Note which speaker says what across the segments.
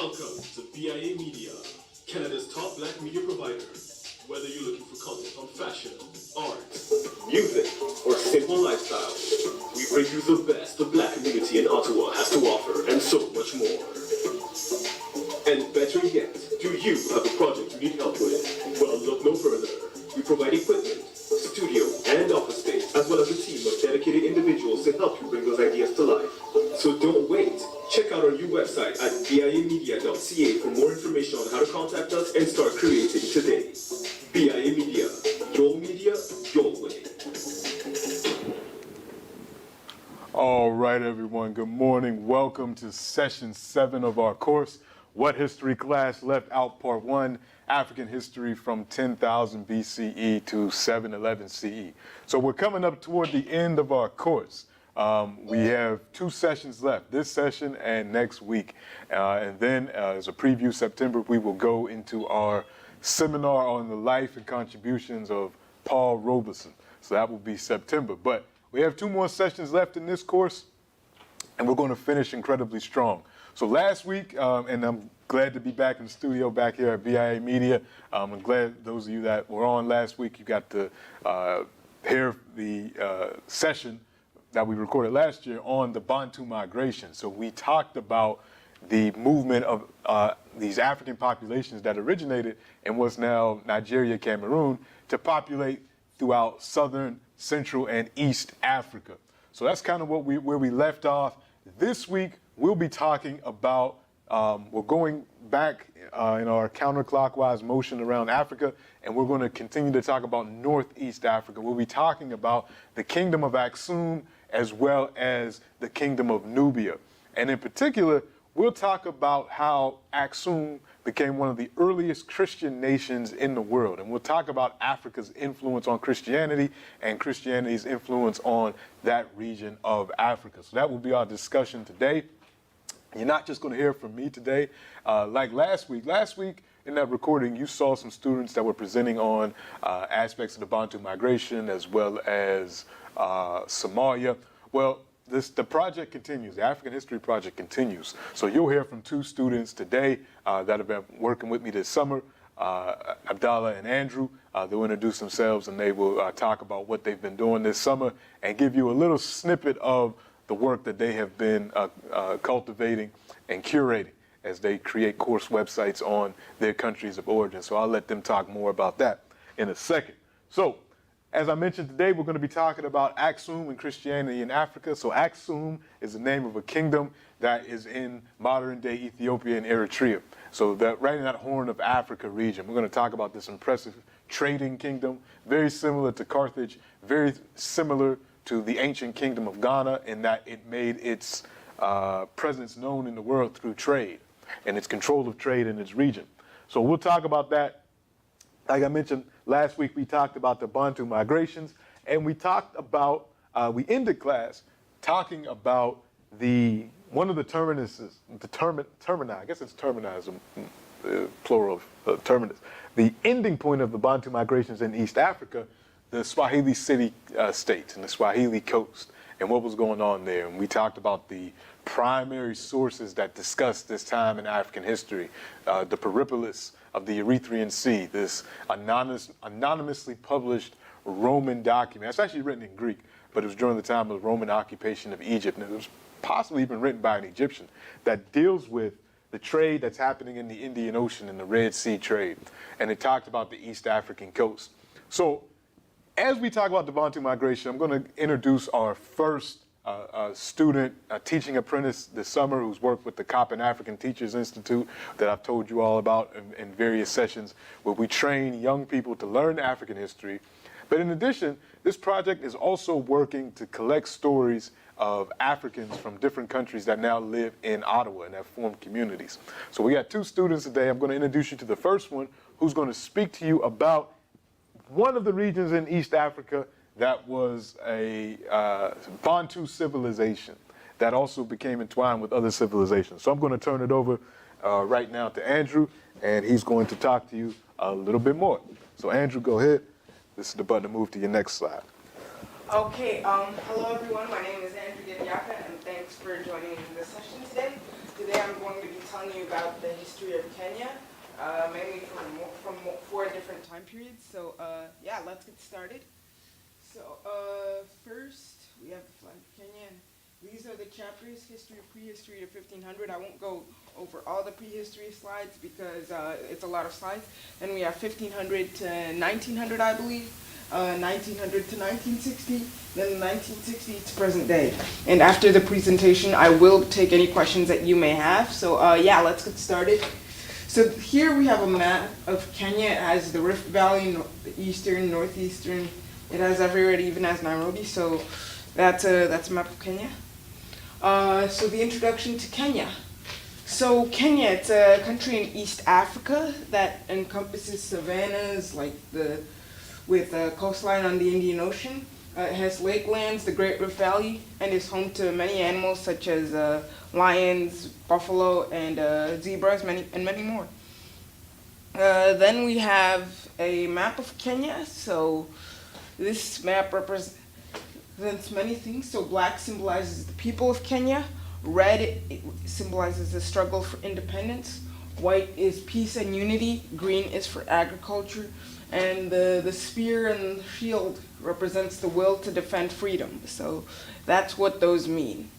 Speaker 1: Welcome to BIA Media, Canada's top black media provider. Whether you're looking for content on fashion, art, music, or simple lifestyle, we bring you the best the black community in Ottawa has to offer and so much more. And better yet, do you have a project you need help with? Well, look no further. We provide equipment, studio, and office space, as well as a team of dedicated individuals to help you bring those ideas to life. So don't wait. Check out our new website at biamedia.ca for more information on how to contact us and start creating today. BIA Media, your way.
Speaker 2: All right, everyone, good morning. Welcome to session 7 of our course, What History Class Left Out Part 1, African History from 10,000 BCE to 711 CE. So we're coming up toward the end of our course. We have 2 sessions left, this session and next week. And then as a preview, September, we will go into our seminar on the life and contributions of Paul Robeson. So that will be September. But we have 2 more sessions left in this course, and we're going to finish incredibly strong. So last week, and I'm glad to be back in the studio back here at BIA Media. I'm glad those of you that were on last week, you got to hear the session that we recorded last year on the Bantu migration. So we talked about the movement of these African populations that originated in what's now Nigeria, Cameroon, to populate throughout southern, central, and east Africa. So that's kind of where we left off. This week, we'll be talking about, we're going back in our counterclockwise motion around Africa, and we're going to continue to talk about Northeast Africa. We'll be talking about the Kingdom of Aksum as well as the Kingdom of Nubia. And in particular, we'll talk about how Aksum became one of the earliest Christian nations in the world. And we'll talk about Africa's influence on Christianity and Christianity's influence on that region of Africa. So that will be our discussion today. You're not just going to hear from me today. Like last week in that recording, you saw some students that were presenting on aspects of the Bantu migration as well as Somalia. Well, the project continues. The African History Project continues. So you'll hear from 2 students today that have been working with me this summer, Abdallah and Andrew. They'll introduce themselves and they will talk about what they've been doing this summer and give you a little snippet of the work that they have been cultivating and curating as they create course websites on their countries of origin. So I'll let them talk more about that in a second. So, as I mentioned today, we're going to be talking about Aksum and Christianity in Africa. So Aksum is the name of a kingdom that is in modern-day Ethiopia and Eritrea. So that right in that Horn of Africa region, we're going to talk about this impressive trading kingdom, very similar to Carthage, very similar to the ancient kingdom of Ghana in that it made its presence known in the world through trade and its control of trade in its region. So we'll talk about that. Like I mentioned, last week we talked about the Bantu migrations, and we talked about, we ended class talking about one of the terminuses, termini, I guess it's termini is plural of terminus, the ending point of the Bantu migrations in East Africa, the Swahili city states and the Swahili coast and what was going on there. And we talked about the primary sources that discuss this time in African history, the Peripolis of the Erythraean Sea, this anonymously published Roman document. It's actually written in Greek, but it was during the time of the Roman occupation of Egypt, and it was possibly even written by an Egyptian, that deals with the trade that's happening in the Indian Ocean and the Red Sea trade. And it talked about the East African coast. So as we talk about the Bantu migration, I'm going to introduce our first student, a teaching apprentice this summer who's worked with the Coppin African Teachers Institute that I've told you all about in various sessions where we train young people to learn African history. But in addition, this project is also working to collect stories of Africans from different countries that now live in Ottawa and have formed communities. So we got 2 students today. I'm going to introduce you to the first one who's going to speak to you about one of the regions in East Africa that was a Bantu civilization that also became entwined with other civilizations. So I'm going to turn it over right now to Andrew, and he's going to talk to you a little bit more. So Andrew, go ahead. This is the button to move to your next slide.
Speaker 3: Okay, hello everyone. My name is Andrew Dinyaka, and thanks for joining this session today. Today I'm going to be telling you about the history of Kenya, mainly from 4 different time periods. So yeah, let's get started. So first we have the flag of Kenya. And these are the chapters: history, prehistory to 1500. I won't go over all the prehistory slides because it's a lot of slides. Then we have 1500 to 1900, I believe. 1900 to 1960, then 1960 to present day. And after the presentation, I will take any questions that you may have. So yeah, let's get started. So here we have a map of Kenya. It has the Rift Valley, the eastern, northeastern. It has everywhere. It even has Nairobi. So that's a map of Kenya. So the introduction to Kenya. So Kenya, it's a country in East Africa that encompasses savannas with a coastline on the Indian Ocean. It has lakelands, the Great Rift Valley, and is home to many animals such as lions, buffalo, and zebras, and many more. Then we have a map of Kenya. So this map represents many things. So black symbolizes the people of Kenya. Red it symbolizes the struggle for independence. White is peace and unity. Green is for agriculture. And the spear and shield represents the will to defend freedom. So that's what those mean.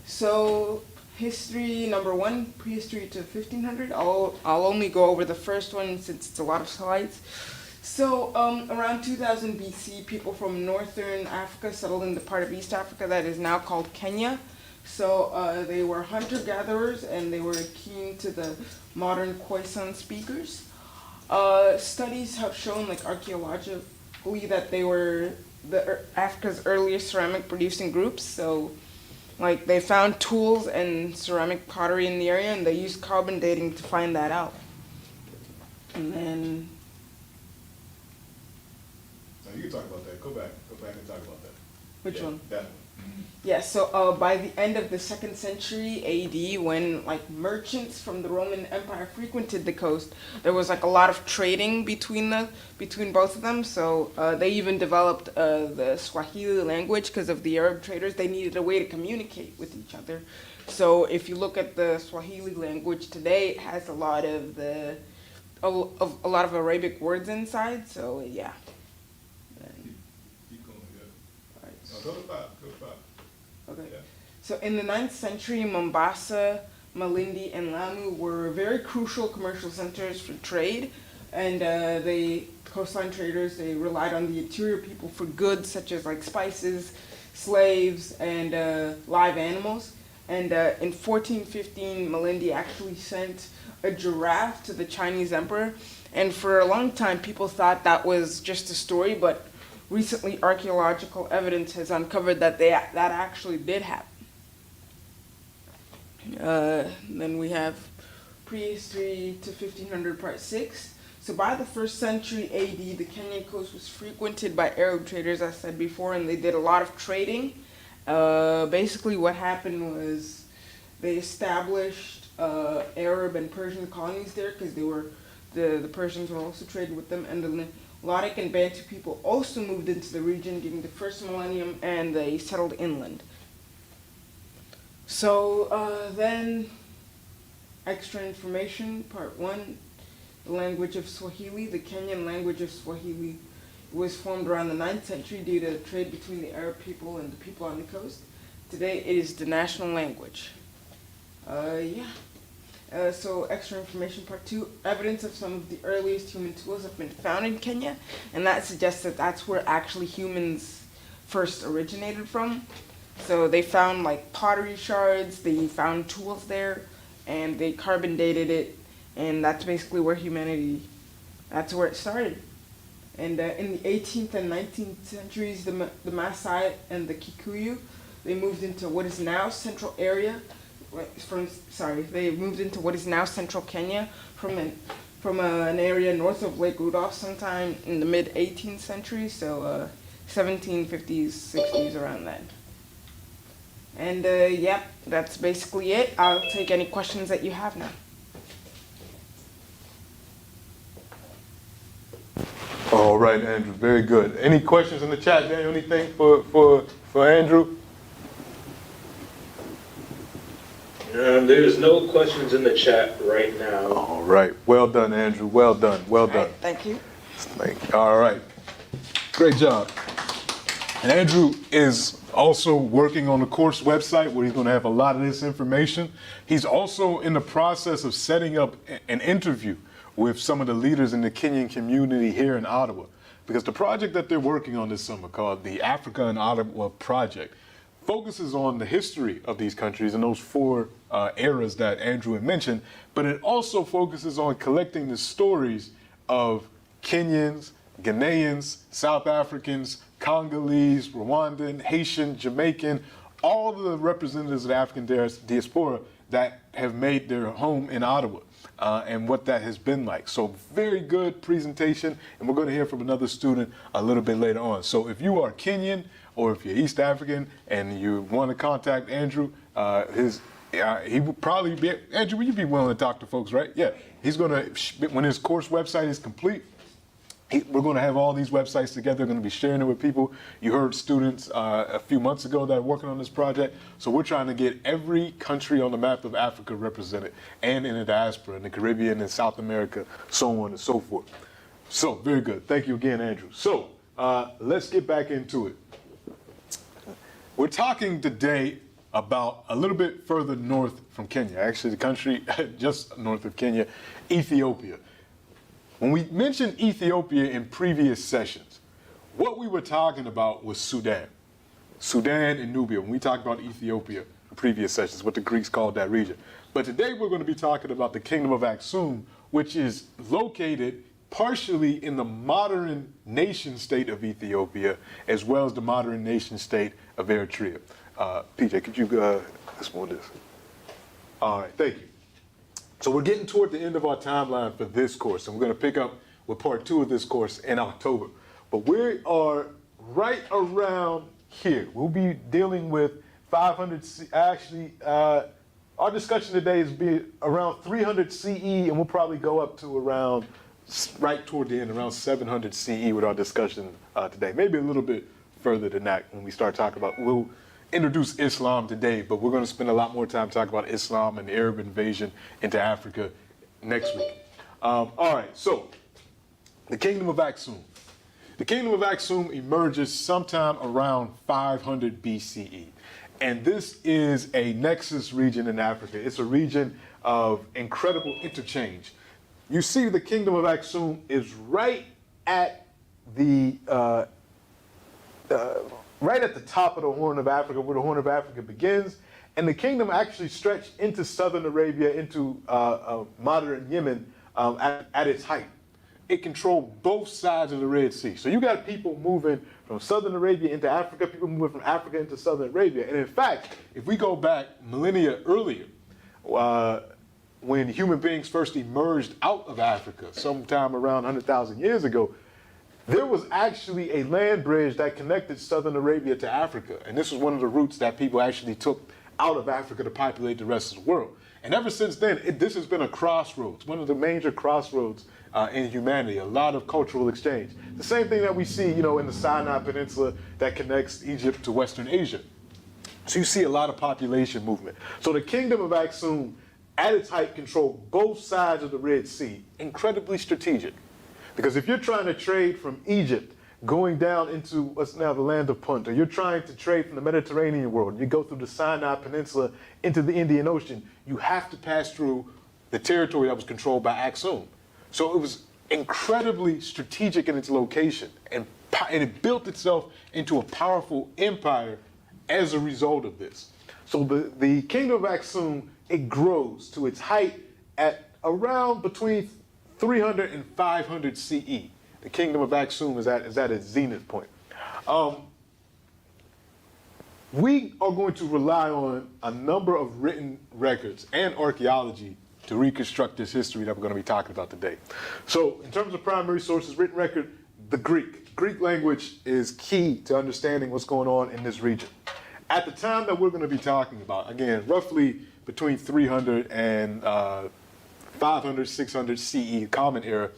Speaker 3: So history number 1, prehistory to 1500. I'll only go over the first one since it's a lot of slides. So around 2000 BC, people from northern Africa settled in the part of East Africa that is now called Kenya. So they were hunter-gatherers, and they were keen to the modern Khoisan speakers. Studies have shown, like archaeologically, that they were Africa's earliest ceramic producing groups. So, like, they found tools and ceramic pottery in the area, and they used carbon dating to find that out. And then,
Speaker 2: Now you can talk about that. Go back and talk about that.
Speaker 3: Which one?
Speaker 2: That one.
Speaker 3: Yeah, so by the end of the 2nd century AD, when like merchants from the Roman Empire frequented the coast, there was like a lot of trading between both of them. So they even developed the Swahili language because of the Arab traders. They needed a way to communicate with each other. So if you look at the Swahili language today, it has a lot of Arabic words inside. So yeah.
Speaker 2: Keep going. Yeah.
Speaker 3: All right.
Speaker 2: No, go to 5.
Speaker 3: Okay.
Speaker 2: Yeah.
Speaker 3: So in the 9th century, Mombasa, Malindi, and Lamu were very crucial commercial centers for trade, and coastline traders, they relied on the interior people for goods such as like spices, slaves, and live animals. And in 1415, Malindi actually sent a giraffe to the Chinese emperor, and for a long time, people thought that was just a story, but recently, archaeological evidence has uncovered that that actually did happen. Then we have prehistory to 1500, part 6. So by the 1st century AD, the Kenyan coast was frequented by Arab traders, as I said before, and they did a lot of trading. Basically, what happened was they established Arab and Persian colonies there because they were the Persians were also trading with them, and the Lodic and Bantu people also moved into the region during the 1st millennium, and they settled inland. So then, extra information, part 1, the language of Swahili. The Kenyan language of Swahili was formed around the 9th century due to trade between the Arab people and the people on the coast. Today, it is the national language. So extra information, part 2, evidence of some of the earliest human tools have been found in Kenya, and that suggests that that's where actually humans first originated from. So they found like pottery shards, they found tools there, and they carbon dated it, and that's basically where that's where it started. And in the 18th and 19th centuries, the Maasai and the Kikuyu, they moved into what is now central area. They moved into what is now central Kenya from an area north of Lake Rudolph sometime in the mid 18th century, so 1750s, 60s, around then. And yep, that's basically it. I'll take any questions that you have now.
Speaker 2: All right, Andrew, very good. Any questions in the chat, Daniel? Anything for Andrew?
Speaker 4: There's no questions in the chat right now.
Speaker 2: All right. Well done, Andrew. Well done. Well
Speaker 3: All
Speaker 2: done.
Speaker 3: right, thank you.
Speaker 2: Thank you. All right. Great job. And Andrew is also working on the course website where he's going to have a lot of this information. He's also in the process of setting up an interview with some of the leaders in the Kenyan community here in Ottawa. Because the project that they're working on this summer, called the Africa in Ottawa Project, focuses on the history of these countries and those four eras that Andrew had mentioned, but it also focuses on collecting the stories of Kenyans, Ghanaians, South Africans, Congolese, Rwandan, Haitian, Jamaican, all the representatives of the African diaspora that have made their home in Ottawa. And what that has been like. So very good presentation, and we're going to hear from another student a little bit later on. So if you are Kenyan or if you're East African and you want to contact Andrew, he will probably be, Andrew, will you be willing to talk to folks, right? Yeah, he's going to, when his course website is complete, we're going to have all these websites together. We're going to be sharing it with people. You heard students a few months ago that are working on this project. So we're trying to get every country on the map of Africa represented, and in the diaspora, in the Caribbean and South America, so on and so forth. So very good. Thank you again, Andrew. So let's get back into it. We're talking today about a little bit further north from Kenya, actually the country just north of Kenya, Ethiopia. When we mentioned Ethiopia in previous sessions, what we were talking about was Sudan. Sudan and Nubia, when we talked about Ethiopia in previous sessions, what the Greeks called that region. But today we're going to be talking about the Kingdom of Aksum, which is located partially in the modern nation state of Ethiopia, as well as the modern nation state of Eritrea. PJ, could you let's move this. All right, thank you. So we're getting toward the end of our timeline for this course, and we're going to pick up with part 2 of this course in October. But we are right around here. We'll be dealing with 500, actually, our discussion today is be around 300 CE, and we'll probably go up to around, right toward the end, around 700 CE with our discussion today. Maybe a little bit further than that when we start talking about, we'll introduce Islam today, but we're going to spend a lot more time talking about Islam and the Arab invasion into Africa next week. All right, so the Kingdom of Aksum. The Kingdom of Aksum emerges sometime around 500 BCE. And this is a nexus region in Africa. It's a region of incredible interchange. You see the Kingdom of Aksum is right at the top of the Horn of Africa, where the Horn of Africa begins, and the kingdom actually stretched into southern Arabia, into modern Yemen at its height. It controlled both sides of the Red Sea. So you got people moving from southern Arabia into Africa, people moving from Africa into southern Arabia. And in fact, if we go back millennia earlier, when human beings first emerged out of Africa, sometime around 100,000 years ago, there was actually a land bridge that connected southern Arabia to Africa. And this was one of the routes that people actually took out of Africa to populate the rest of the world. And ever since then, this has been a crossroads, one of the major crossroads in humanity, a lot of cultural exchange. The same thing that we see, in the Sinai Peninsula that connects Egypt to Western Asia. So you see a lot of population movement. So the Kingdom of Aksum, at its height, controlled both sides of the Red Sea, incredibly strategic. Because if you're trying to trade from Egypt, going down into what's now the land of Punt, or you're trying to trade from the Mediterranean world, you go through the Sinai Peninsula into the Indian Ocean, you have to pass through the territory that was controlled by Aksum. So it was incredibly strategic in its location, and it built itself into a powerful empire as a result of this. So the Kingdom of Aksum, it grows to its height at around between 300 and 500 CE. The Kingdom of Aksum is at its zenith point. We are going to rely on a number of written records and archaeology to reconstruct this history that we're going to be talking about today. So in terms of primary sources, written record, the Greek. Greek language is key to understanding what's going on in this region. At the time that we're going to be talking about, again, roughly between 300 and 500, 600 CE, Common Era,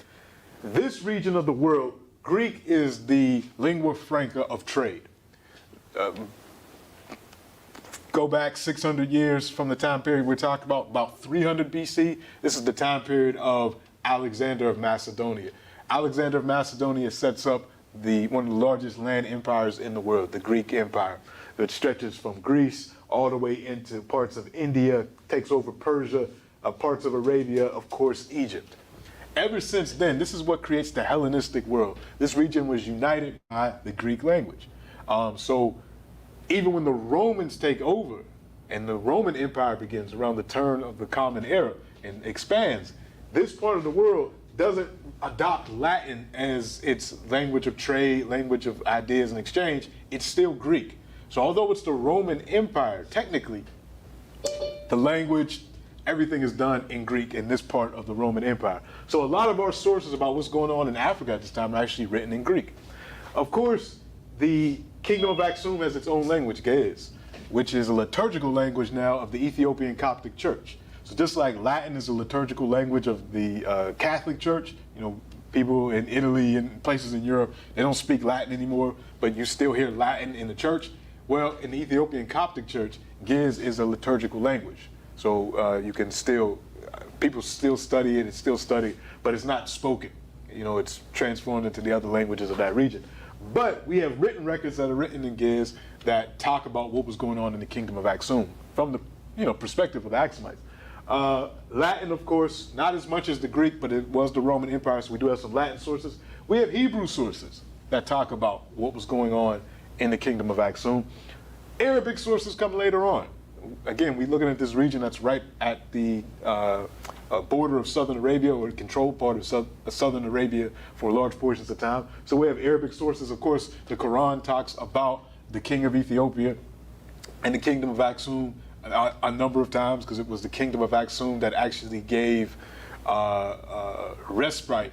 Speaker 2: this region of the world, Greek is the lingua franca of trade. go back 600 years from the time period we're talking about 300 BC. This is the time period of Alexander of Macedonia. Alexander of Macedonia sets up one of the largest land empires in the world, the Greek Empire, that stretches from Greece all the way into parts of India, takes over Persia, parts of Arabia, of course, Egypt. Ever since then, this is what creates the Hellenistic world. This region was united by the Greek language. So even when the Romans take over and the Roman Empire begins around the turn of the Common Era and expands, this part of the world doesn't adopt Latin as its language of trade, language of ideas and exchange. It's still Greek. So although it's the Roman Empire, technically, the language, everything is done in Greek in this part of the Roman Empire. So a lot of our sources about what's going on in Africa at this time are actually written in Greek. Of course, the Kingdom of Aksum has its own language, Ge'ez, which is a liturgical language now of the Ethiopian Coptic Church. So just like Latin is a liturgical language of the Catholic Church, people in Italy and places in Europe, they don't speak Latin anymore, but you still hear Latin in the church. Well, in the Ethiopian Coptic Church, Ge'ez is a liturgical language. So you can still, people still study it, it's still studied, but it's not spoken. It's transformed into the other languages of that region. But we have written records that are written in Ge'ez that talk about what was going on in the Kingdom of Aksum from the perspective of the Aksumites. Latin, of course, not as much as the Greek, but it was the Roman Empire, so we do have some Latin sources. We have Hebrew sources that talk about what was going on in the Kingdom of Aksum. Arabic sources come later on. Again, we're looking at this region that's right at the border of southern Arabia, or controlled part of southern Arabia for large portions of time. So we have Arabic sources. Of course, the Quran talks about the king of Ethiopia and the Kingdom of Aksum a number of times, because it was the Kingdom of Aksum that actually gave respite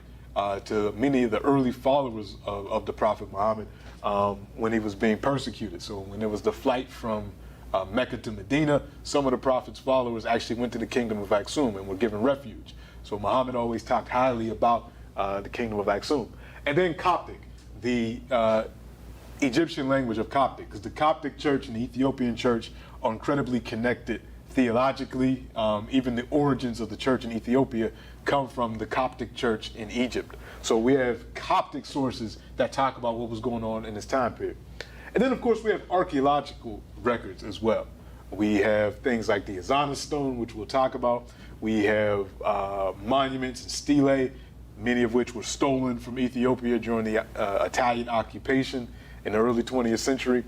Speaker 2: to many of the early followers of the Prophet Muhammad when he was being persecuted. So when there was the flight from Mecca to Medina, some of the Prophet's followers actually went to the Kingdom of Aksum and were given refuge. So Muhammad always talked highly about the Kingdom of Aksum. And then Coptic, the Egyptian language of Coptic, because the Coptic Church and the Ethiopian Church are incredibly connected theologically. Even the origins of the church in Ethiopia come from the Coptic Church in Egypt. So we have Coptic sources that talk about what was going on in this time period. And then, of course, we have archaeological records as well. We have things like the Azana stone, which we'll talk about. We have monuments and stelae, many of which were stolen from Ethiopia during the Italian occupation in the early 20th century.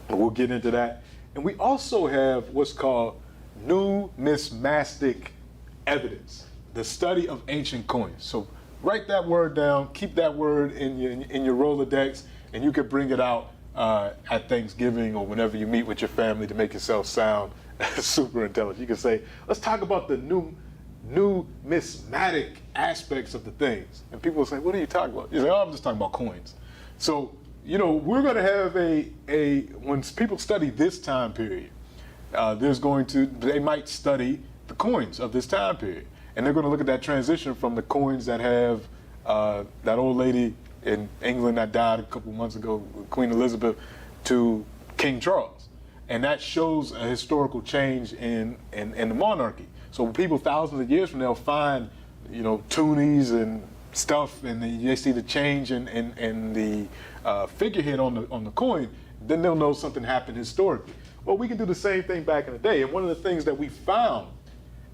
Speaker 2: We'll get into that. And we also have what's called numismatic evidence, the study of ancient coins. So write that word down, keep that word in your Rolodex, and you can bring it out at Thanksgiving or whenever you meet with your family to make yourself sound super intelligent. You can say, let's talk about the numismatic aspects of the things. And people will say, what are you talking about? You say, oh, I'm just talking about coins. So, we're going to have when people study this time period, they might study the coins of this time period. And they're going to look at that transition from the coins that have that old lady in England that died a couple months ago, Queen Elizabeth, to King Charles. And that shows a historical change in the monarchy. So people thousands of years from now find, tunies and stuff, and they see the change in the figurehead on the coin, then they'll know something happened historically. Well, we can do the same thing back in the day. And one of the things that we found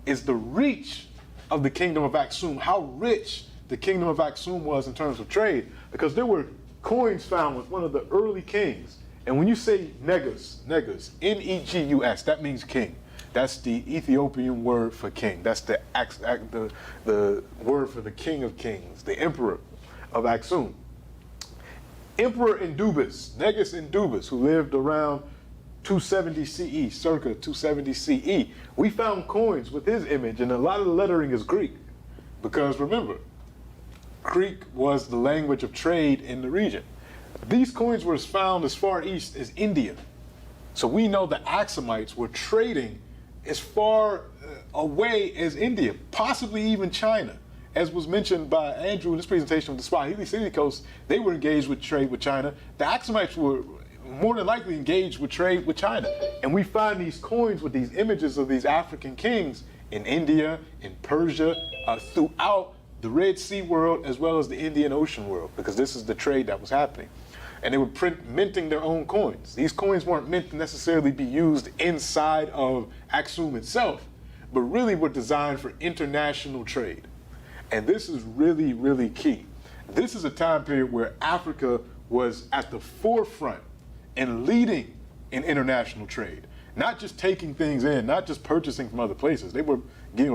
Speaker 2: is the reach of the Kingdom of Aksum, how rich the Kingdom of Aksum was in terms of trade, because there were coins found with one of the early kings. And when you say Negus, Negus, that means king. That's the Ethiopian word for king. That's the word for the king of kings, the emperor of Aksum. Emperor Indubis, Negus Indubis, who lived around 270 CE, circa 270 CE. We found coins with his image, and a lot of the lettering is Greek. Because remember, Greek was the language of trade in the region. These coins were found as far east as India. So we know the Aksumites were trading as far away as India, possibly even China. As was mentioned by Andrew in this presentation of the Swahili City Coast, they were engaged with trade with China. The Aksumites were more than likely engaged with trade with China. And we find these coins with these images of these African kings in India, in Persia, throughout the Red Sea world, as well as the Indian Ocean world, because this is the trade that was happening. And they were minting their own coins. These coins weren't meant to necessarily be used inside of Aksum itself, but really were designed for international trade. And this is really, really key. This is a time period where Africa was at the forefront and leading in international trade. Not just taking things in, not just purchasing from other places. They were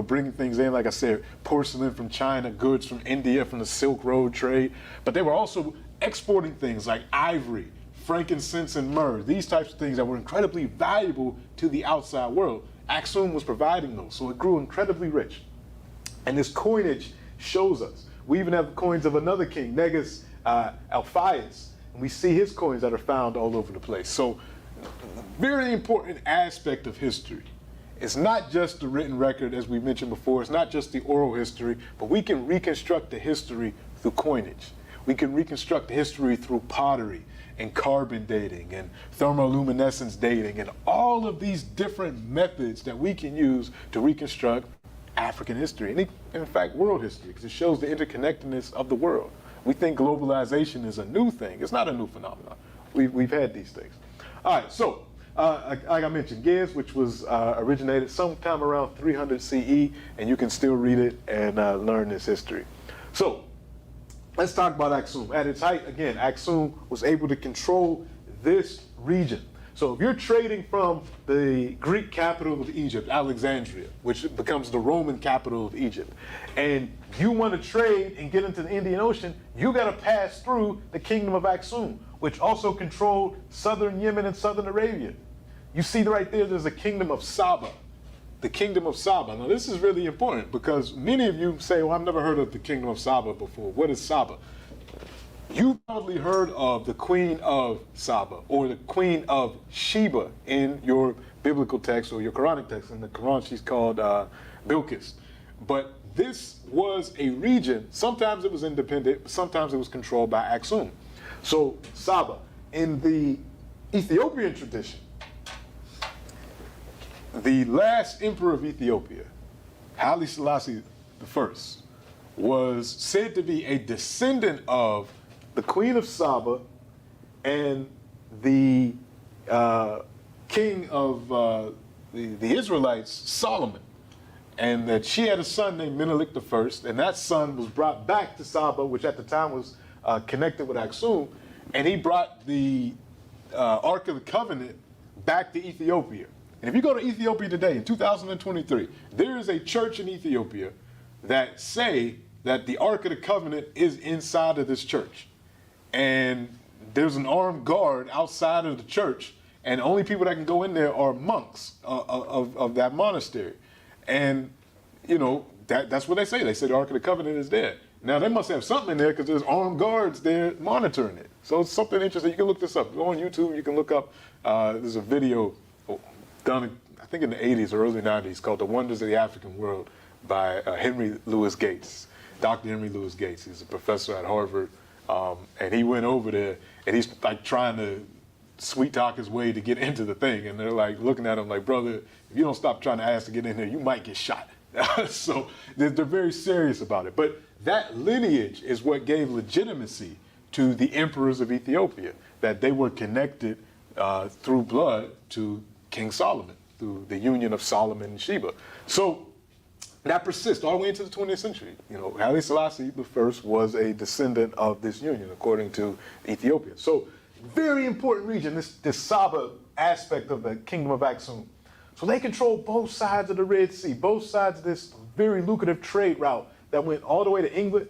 Speaker 2: bringing things in, like I said, porcelain from China, goods from India, from the Silk Road trade. But they were also exporting things like ivory, frankincense, and myrrh, these types of things that were incredibly valuable to the outside world. Aksum was providing those, so it grew incredibly rich. And this coinage shows us. We even have coins of another king, Negus Alpheus, and we see his coins that are found all over the place. So, very important aspect of history. It's not just the written record, as we mentioned before, it's not just the oral history, but we can reconstruct the history through coinage. We can reconstruct the history through pottery and carbon dating and thermoluminescence dating and all of these different methods that we can use to reconstruct African history, and in fact world history, because it shows the interconnectedness of the world. We think globalization is a new thing. It's not a new phenomenon. We've had these things. All right, so like I mentioned, Giz, which was originated sometime around 300 CE, and you can still read it and learn this history. So let's talk about Aksum. At its height, again, Aksum was able to control this region. So if you're trading from the Greek capital of Egypt, Alexandria, which becomes the Roman capital of Egypt, and you want to trade and get into the Indian Ocean, you got to pass through the kingdom of Aksum, which also controlled southern Yemen and southern Arabia. You see right there, there's a kingdom of Saba. The kingdom of Saba. Now this is really important because many of you say, well, I've never heard of the kingdom of Saba before. What is Saba? You've probably heard of the queen of Saba or the queen of Sheba in your biblical text or your Quranic text. In the Quran, she's called Bilqis. But this was a region, sometimes it was independent, but sometimes it was controlled by Aksum. So Saba, in the Ethiopian tradition, the last emperor of Ethiopia, Haile Selassie I, was said to be a descendant of the Queen of Saba and the king of the Israelites, Solomon. And that she had a son named Menelik I, and that son was brought back to Saba, which at the time was connected with Aksum, and he brought the Ark of the Covenant back to Ethiopia. And if you go to Ethiopia today, in 2023, there is a church in Ethiopia that say that the Ark of the Covenant is inside of this church. And there's an armed guard outside of the church, and the only people that can go in there are monks of that monastery. And, you know, that's what they say. They say the Ark of the Covenant is there. Now, they must have something in there because there's armed guards there monitoring it. So it's something interesting. You can look this up. Go on YouTube. You can look up, there's a video done, I think in the 80s or early 90s, called The Wonders of the African World by Henry Louis Gates. Dr. Henry Louis Gates. He's a professor at Harvard. And he went over there, and he's like trying to sweet talk his way to get into the thing. And they're like looking at him like, brother, if you don't stop trying to ask to get in there, you might get shot. So they're very serious about it. But that lineage is what gave legitimacy to the emperors of Ethiopia, that they were connected through blood to King Solomon, through the union of Solomon and Sheba. So that persists all the way into the 20th century. You know, Haile Selassie I was a descendant of this union, according to Ethiopia. So very important region, this Saba aspect of the kingdom of Aksum. So they control both sides of the Red Sea, both sides of this very lucrative trade route that went all the way to England,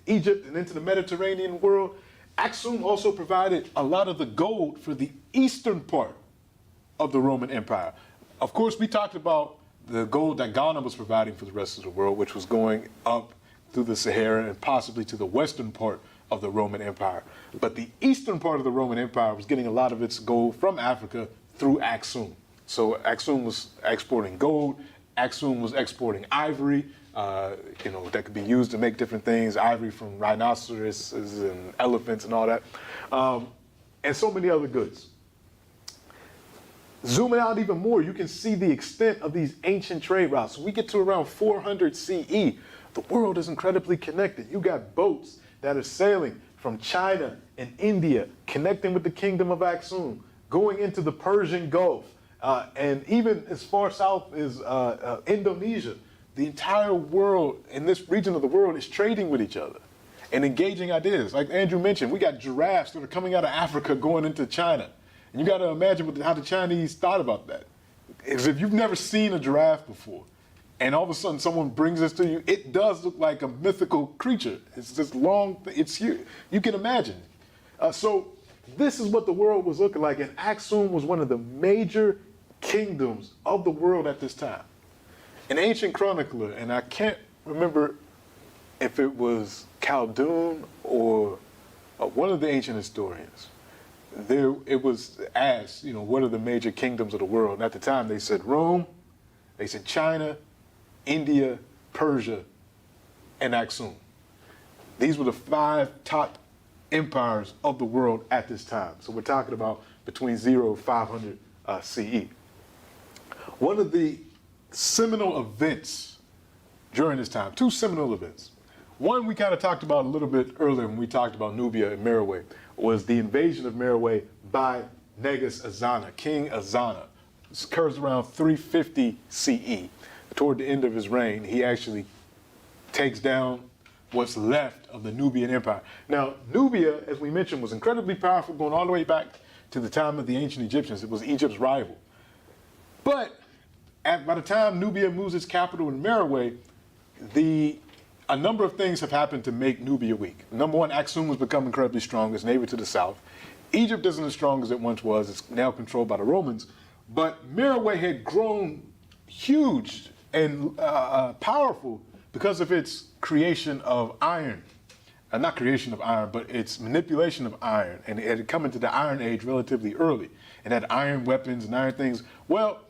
Speaker 2: Egypt, and into the Mediterranean world. Aksum also provided a lot of the gold for the eastern part of the Roman Empire. Of course, we talked about the gold that Ghana was providing for the rest of the world, which was going up through the Sahara and possibly to the western part of the Roman Empire. But the eastern part of the Roman Empire was getting a lot of its gold from Africa through Aksum. So Aksum was exporting gold, Aksum was exporting ivory, you know, that could be used to make different things, ivory from rhinoceroses and elephants and all that, and so many other goods. Zooming out even more, you can see the extent of these ancient trade routes. We get to around 400 CE. The world is incredibly connected. You got boats that are sailing from China and India, connecting with the kingdom of Aksum, going into the Persian Gulf, and even as far south as Indonesia. The entire world, in this region of the world, is trading with each other and engaging ideas. Like Andrew mentioned, we got giraffes that are coming out of Africa going into China. And you got to imagine how the Chinese thought about that. Because if you've never seen a giraffe before, and all of a sudden someone brings this to you, it does look like a mythical creature. It's this long, it's huge. You can imagine. So this is what the world was looking like, and Aksum was one of the major kingdoms of the world at this time. An ancient chronicler, and I can't remember if it was Khaldun or one of the ancient historians, it was asked, what are the major kingdoms of the world? And at the time, they said Rome, they said China, India, Persia, and Aksum. These were the 5 top empires of the world at this time. So we're talking about between 0 and 500 CE. One of the seminal events during this time, 2 seminal events. One we kind of talked about a little bit earlier when we talked about Nubia and Meroe, was the invasion of Meroe by Negus Azana, King Azana. This occurs around 350 CE. Toward the end of his reign, he actually takes down what's left of the Nubian Empire. Now, Nubia, as we mentioned, was incredibly powerful, going all the way back to the time of the ancient Egyptians. It was Egypt's rival. But by the time Nubia moves its capital in Meroe, a number of things have happened to make Nubia weak. Number one, Aksum has become incredibly strong, its neighbor to the south. Egypt isn't as strong as it once was. It's now controlled by the Romans. But Meroe had grown huge and powerful because of its creation of iron. Not creation of iron, but its manipulation of iron. And it had come into the Iron Age relatively early and had iron weapons and iron things. Well,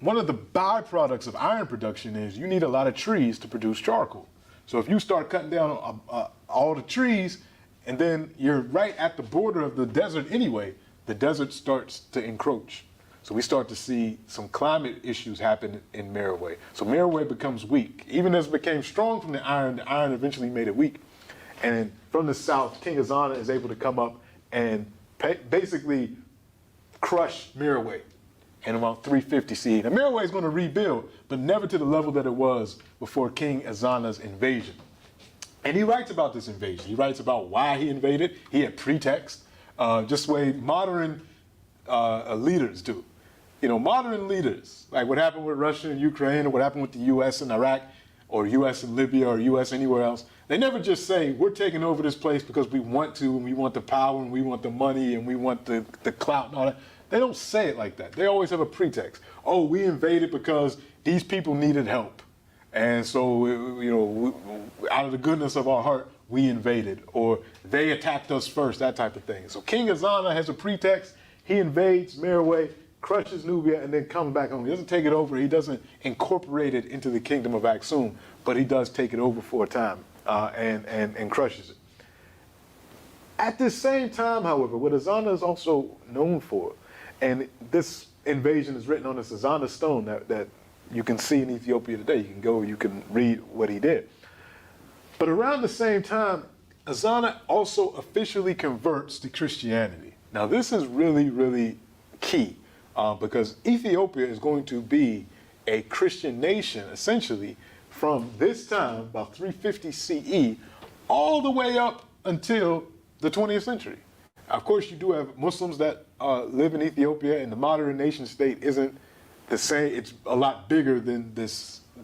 Speaker 2: one of the byproducts of iron production is you need a lot of trees to produce charcoal. So if you start cutting down all the trees, and then you're right at the border of the desert anyway, the desert starts to encroach. So we start to see some climate issues happen in Meroe. So Meroe becomes weak. Even as it became strong from the iron eventually made it weak. And from the south, King Azana is able to come up and basically crush Meroe in about 350 CE. Now Meroe is going to rebuild, but never to the level that it was before King Azana's invasion. And he writes about this invasion. He writes about why he invaded. He had pretext, just the way modern leaders do. Modern leaders, like what happened with Russia and Ukraine, or what happened with the U.S. and Iraq, or U.S. and Libya, or U.S. anywhere else, they never just say, we're taking over this place because we want to, and we want the power, and we want the money, and we want the clout and all that. They don't say it like that. They always have a pretext. Oh, we invaded because these people needed help. And so, out of the goodness of our heart, we invaded. Or they attacked us first, that type of thing. So King Azana has a pretext. He invades Meroe, crushes Nubia, and then comes back home. He doesn't take it over. He doesn't incorporate it into the kingdom of Aksum, but he does take it over for a time and crushes it. At the same time, however, what Azana is also known for, and this invasion is written on this Azana stone that you can see in Ethiopia today. You can go, you can read what he did. But around the same time, Azana also officially converts to Christianity. Now this is really, really key because Ethiopia is going to be a Christian nation, essentially, from this time, about 350 CE, all the way up until the 20th century. Of course, you do have Muslims that live in Ethiopia, and the modern nation state isn't the same. It's a lot bigger than the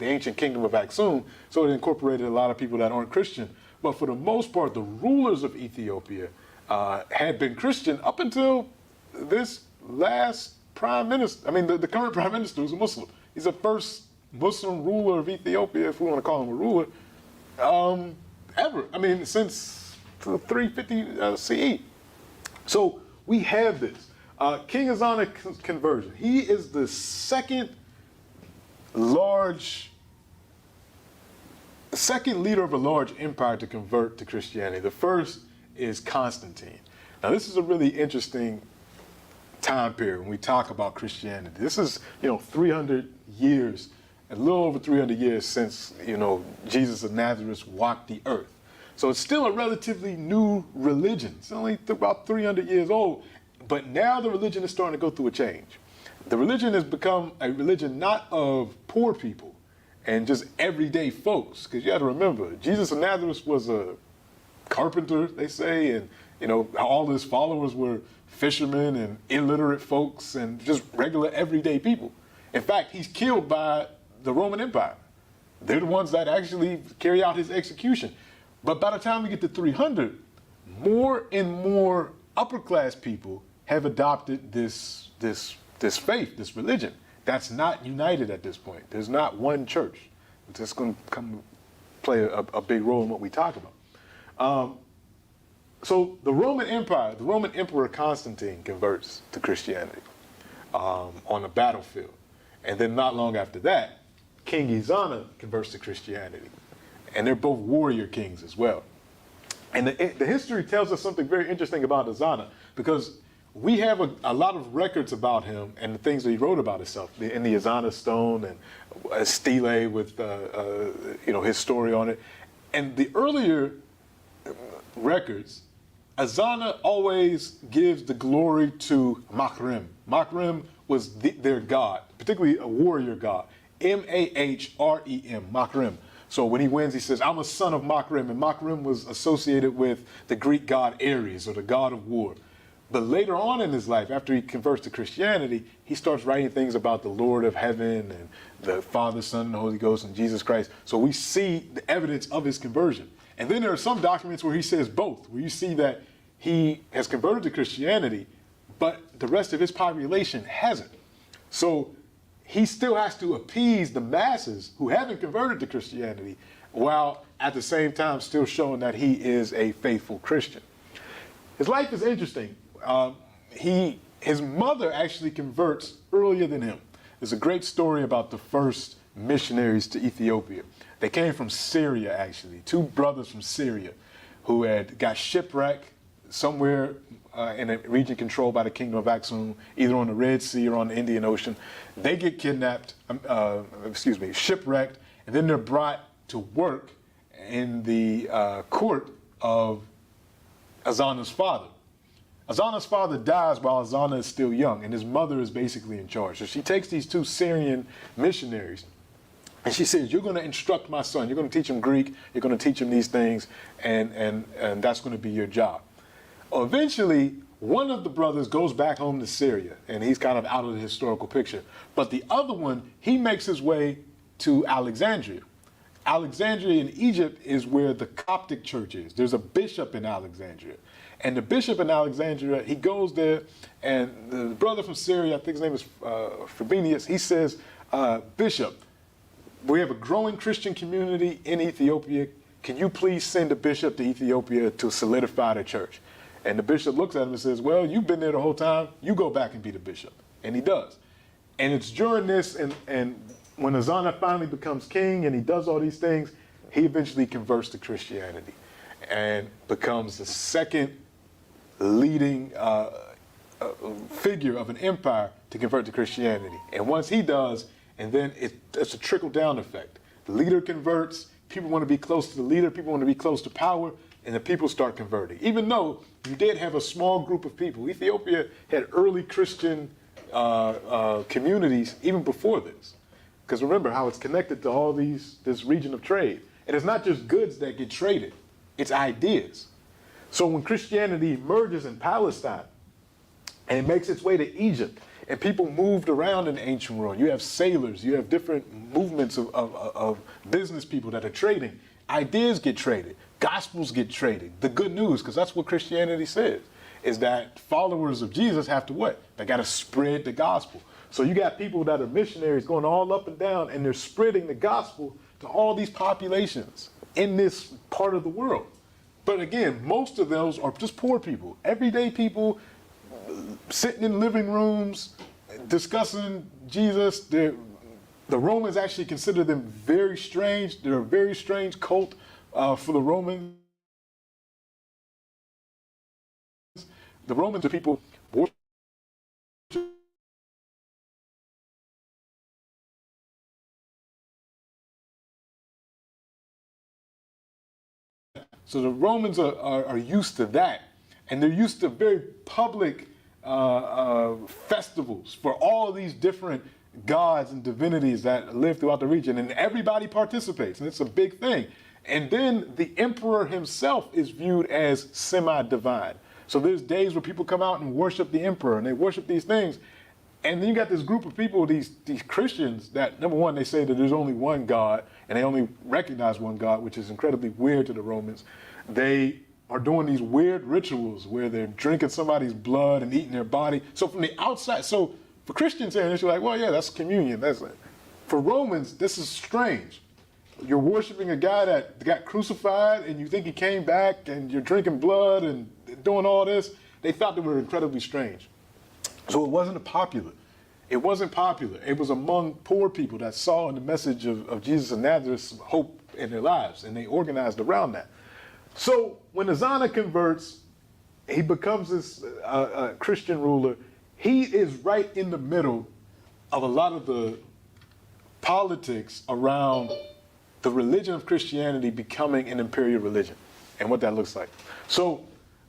Speaker 2: ancient kingdom of Aksum, so it incorporated a lot of people that aren't Christian. But for the most part, the rulers of Ethiopia had been Christian up until this last prime minister. I mean, the current prime minister was a Muslim. He's the first Muslim ruler of Ethiopia, if we want to call him a ruler, ever. I mean, since 350 CE. So we have this. King Azana's conversion. He is the second leader of a large empire to convert to Christianity. The first is Constantine. Now this is a really interesting time period when we talk about Christianity. This is, 300 years, a little over 300 years since, Jesus of Nazareth walked the earth. So it's still a relatively new religion. It's only about 300 years old, but now the religion is starting to go through a change. The religion has become a religion not of poor people and just everyday folks, because you got to remember, Jesus of Nazareth was a carpenter, they say, and all his followers were fishermen and illiterate folks and just regular everyday people. In fact, he's killed by the Roman Empire. They're the ones that actually carry out his execution. But by the time we get to 300, more and more upper class people have adopted this faith, this religion that's not united at this point. There's not one church that's going to come play a big role in what we talk about. So the Roman Empire, the Roman Emperor Constantine converts to Christianity on the battlefield. And then not long after that, King Ezana converts to Christianity. And they're both warrior kings as well. And the history tells us something very interesting about Ezana, because we have a lot of records about him and the things that he wrote about himself in the Ezana stone and a stele with his story on it. And the earlier records, Ezana always gives the glory to Makrim. Makrim was their god, particularly a warrior god. M-A-H-R-E-M, Makrim. So when he wins, he says, I'm a son of Makrim. And Makrim was associated with the Greek god Ares, or the god of war. But later on in his life, after he converts to Christianity, he starts writing things about the Lord of heaven and the Father, Son, and the Holy Ghost, and Jesus Christ. So we see the evidence of his conversion. And then there are some documents where he says both, where you see that he has converted to Christianity, but the rest of his population hasn't. So he still has to appease the masses who haven't converted to Christianity, while at the same time still showing that he is a faithful Christian. His life is interesting. His mother actually converts earlier than him. There's a great story about the first missionaries to Ethiopia. They came from Syria, actually, two brothers from Syria who had got shipwrecked somewhere in a region controlled by the Kingdom of Aksum, either on the Red Sea or on the Indian Ocean. They get kidnapped, shipwrecked, and then they're brought to work in the court of Ezana's father. Ezana's father dies while Ezana is still young, and his mother is basically in charge. So she takes these two Syrian missionaries, and she says, you're going to instruct my son. You're going to teach him Greek. You're going to teach him these things, and that's going to be your job. Eventually, one of the brothers goes back home to Syria, and he's kind of out of the historical picture. But the other one, he makes his way to Alexandria. Alexandria in Egypt is where the Coptic church is. There's a bishop in Alexandria. And the bishop in Alexandria, he goes there, and the brother from Syria, I think his name is Frobenius, he says, Bishop, we have a growing Christian community in Ethiopia. Can you please send a bishop to Ethiopia to solidify the church? And the bishop looks at him and says, well, you've been there the whole time. You go back and be the bishop. And he does. And it's during this, and when Ezana finally becomes king and he does all these things, he eventually converts to Christianity and becomes the second leading figure of an empire to convert to Christianity. And once he does, and then it's a trickle-down effect. The leader converts, people want to be close to the leader, people want to be close to power, and the people start converting. Even though you did have a small group of people. Ethiopia had early Christian communities even before this. Because remember how it's connected to all this region of trade. And it's not just goods that get traded, it's ideas. So when Christianity emerges in Palestine and it makes its way to Egypt, and people moved around in the ancient world, you have sailors, you have different movements of business people that are trading. Ideas get traded, gospels get traded. The good news, because that's what Christianity says, is that followers of Jesus have to what? They got to spread the gospel. So you got people that are missionaries going all up and down, and they're spreading the gospel to all these populations in this part of the world. But again, most of those are just poor people, everyday people sitting in living rooms discussing Jesus. The Romans actually consider them very strange. They're a very strange cult for the Romans. The Romans are people So the Romans are used to that. And they're used to very public festivals for all of these different gods and divinities that live throughout the region. And everybody participates, and it's a big thing. And then the emperor himself is viewed as semi-divine. So there's days where people come out and worship the emperor, and they worship these things. And then you got this group of people, these Christians, that, number one, they say that there's only one God, and they only recognize one God, which is incredibly weird to the Romans. They are doing these weird rituals where they're drinking somebody's blood and eating their body. So from the outside, so for Christians here, they're like, well, yeah, that's communion. That's it. For Romans, this is strange. You're worshiping a guy that got crucified, and you think he came back, and you're drinking blood and doing all this. They thought they were incredibly strange. So it wasn't popular. It wasn't popular. It was among poor people that saw in the message of Jesus of Nazareth hope in their lives, and they organized around that. So when Azana converts, he becomes this Christian ruler. He is right in the middle of a lot of the politics around the religion of Christianity becoming an imperial religion and what that looks like. So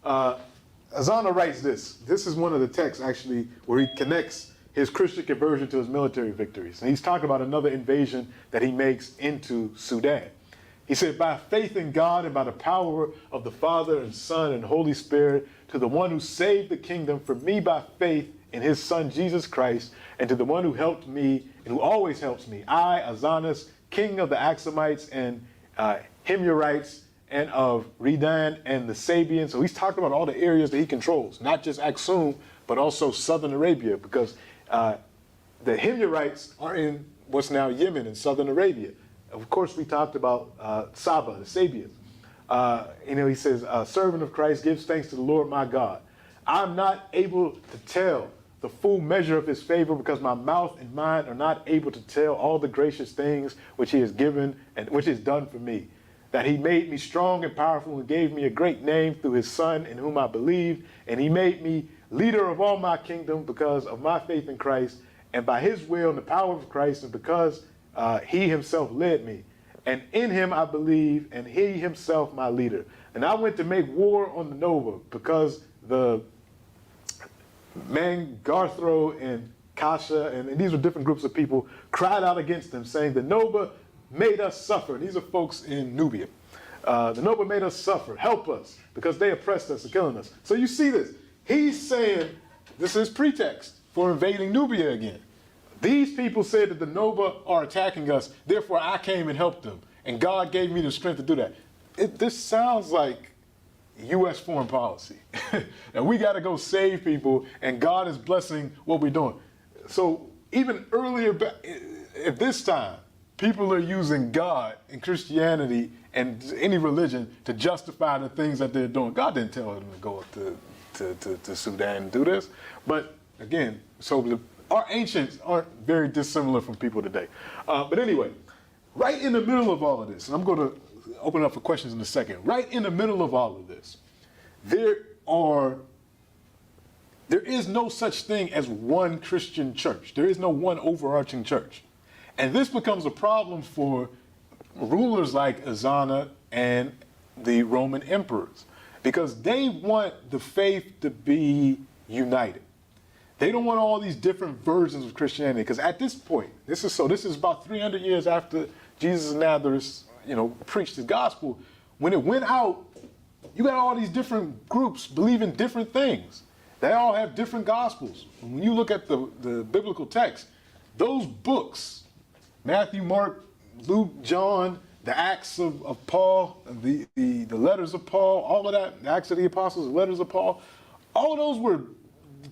Speaker 2: Azana writes this. This is one of the texts, actually, where he connects his Christian conversion to his military victories. And he's talking about another invasion that he makes into Sudan. He said, by faith in God and by the power of the Father and Son and Holy Spirit, to the one who saved the kingdom for me by faith in his Son, Jesus Christ, and to the one who helped me and who always helps me, I, Azanas, king of the Axumites and Himyarites and of Redan and the Sabians. So he's talking about all the areas that he controls, not just Aksum, but also southern Arabia, because the Himyarites are in what's now Yemen and southern Arabia. Of course, we talked about Saba, the Sabians. He says, servant of Christ gives thanks to the Lord my God. I'm not able to tell the full measure of his favor because my mouth and mind are not able to tell all the gracious things which he has given and which he has done for me. That he made me strong and powerful and gave me a great name through his Son in whom I believed. And he made me leader of all my kingdom because of my faith in Christ and by his will and the power of Christ and because he himself led me. And in him I believe, and he himself my leader. And I went to make war on the Nova because the Mangarthro and Kasha, and these were different groups of people, cried out against them, saying, the Nova made us suffer. These are folks in Nubia. The Nova made us suffer. Help us, because they oppressed us and killing us. So you see this. He's saying this is pretext for invading Nubia again. These people said that the Nova are attacking us, therefore I came and helped them. And God gave me the strength to do that. This sounds like U.S. foreign policy. And we got to go save people, and God is blessing what we're doing. So even earlier, at this time, people are using God and Christianity and any religion to justify the things that they're doing. God didn't tell them to go up to Sudan and do this. But again, so our ancients aren't very dissimilar from people today. But anyway, right in the middle of all of this, and I'm going to open it up for questions in a second. Right in the middle of all of this, there is no such thing as one Christian church. There is no one overarching church. And this becomes a problem for rulers like Azana and the Roman emperors, because they want the faith to be united. They don't want all these different versions of Christianity, because at this point, this is about 300 years after Jesus of Nazareth, preached his gospel. When it went out, you got all these different groups believing different things. They all have different gospels. When you look at the biblical text, those books, Matthew, Mark, Luke, John, the Acts of Paul, the letters of Paul, all of that, the Acts of the Apostles, the letters of Paul, all of those were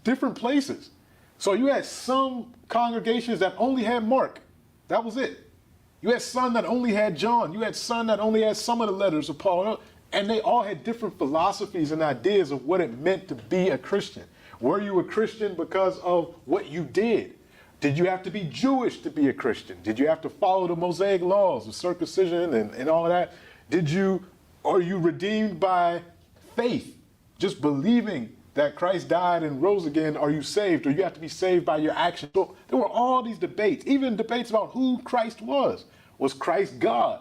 Speaker 2: different places. So you had some congregations that only had Mark. That was it. You had some that only had John. You had some that only had some of the letters of Paul. And they all had different philosophies and ideas of what it meant to be a Christian. Were you a Christian because of what you did? Did you have to be Jewish to be a Christian? Did you have to follow the Mosaic laws of circumcision and all of that? Are you redeemed by faith? Just believing that Christ died and rose again, are you saved? Or you have to be saved by your actions? So there were all these debates, even debates about who Christ was. Was Christ God?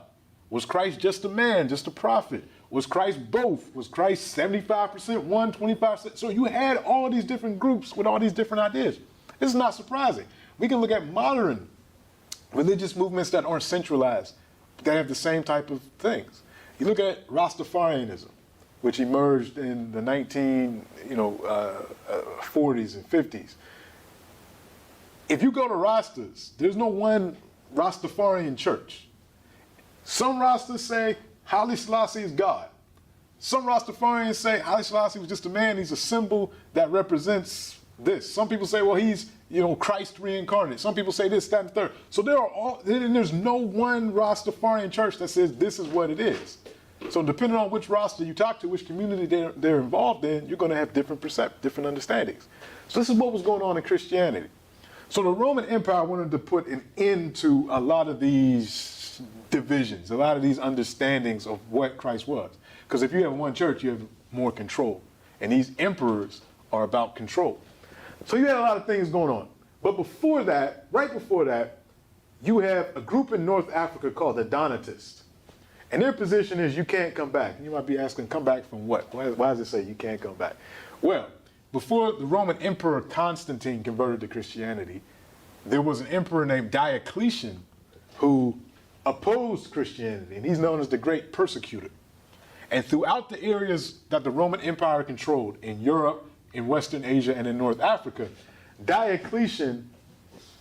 Speaker 2: Was Christ just a man, just a prophet? Was Christ both? Was Christ 75% one, 25%? So you had all these different groups with all these different ideas. This is not surprising. We can look at modern religious movements that aren't centralized, but that have the same type of things. You look at Rastafarianism, which emerged in the 40s and 50s. If you go to Rastas, there's no one Rastafarian church. Some Rastas say Haile Selassie is God. Some Rastafarians say Haile Selassie was just a man, he's a symbol that represents this. Some people say, well, he's, Christ reincarnate. Some people say this, that, and the third. So there's no one Rastafarian church that says this is what it is. So depending on which Rasta you talk to, which community they're involved in, you're going to have different understandings. So this is what was going on in Christianity. So the Roman Empire wanted to put an end to a lot of these divisions, a lot of these understandings of what Christ was. Because if you have one church, you have more control. And these emperors are about control. So you had a lot of things going on. But before that, right before that, you have a group in North Africa called the Donatists. And their position is you can't come back. And you might be asking, come back from what? Why does it say you can't come back? Well, before the Roman Emperor Constantine converted to Christianity, there was an emperor named Diocletian who opposed Christianity, and he's known as the Great Persecutor. And throughout the areas that the Roman Empire controlled, in Europe, in Western Asia, and in North Africa, Diocletian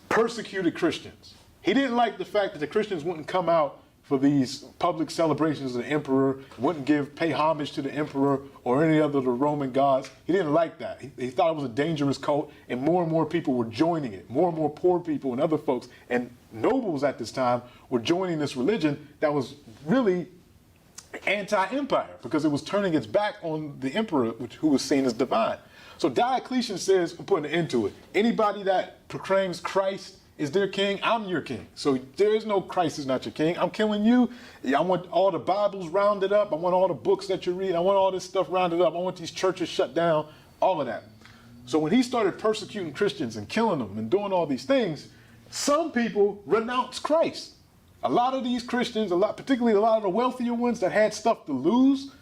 Speaker 2: persecuted Christians. He didn't like the fact that the Christians wouldn't come out for these public celebrations of the emperor, wouldn't pay homage to the emperor or any other of the Roman gods. He didn't like that. He thought it was a dangerous cult, and more people were joining it. More and more poor people and other folks and nobles at this time were joining this religion that was really anti-empire because it was turning its back on the emperor, who was seen as divine. So Diocletian says, I'm putting an end to it. Anybody that proclaims Christ is their king, I'm your king. So there is no Christ is not your king. I'm killing you. I want all the Bibles rounded up. I want all the books that you read. I want all this stuff rounded up. I want these churches shut down, all of that. So when he started persecuting Christians and killing them and doing all these things, some people renounced Christ. A lot of these Christians, particularly a lot of the wealthier ones that had stuff to lose,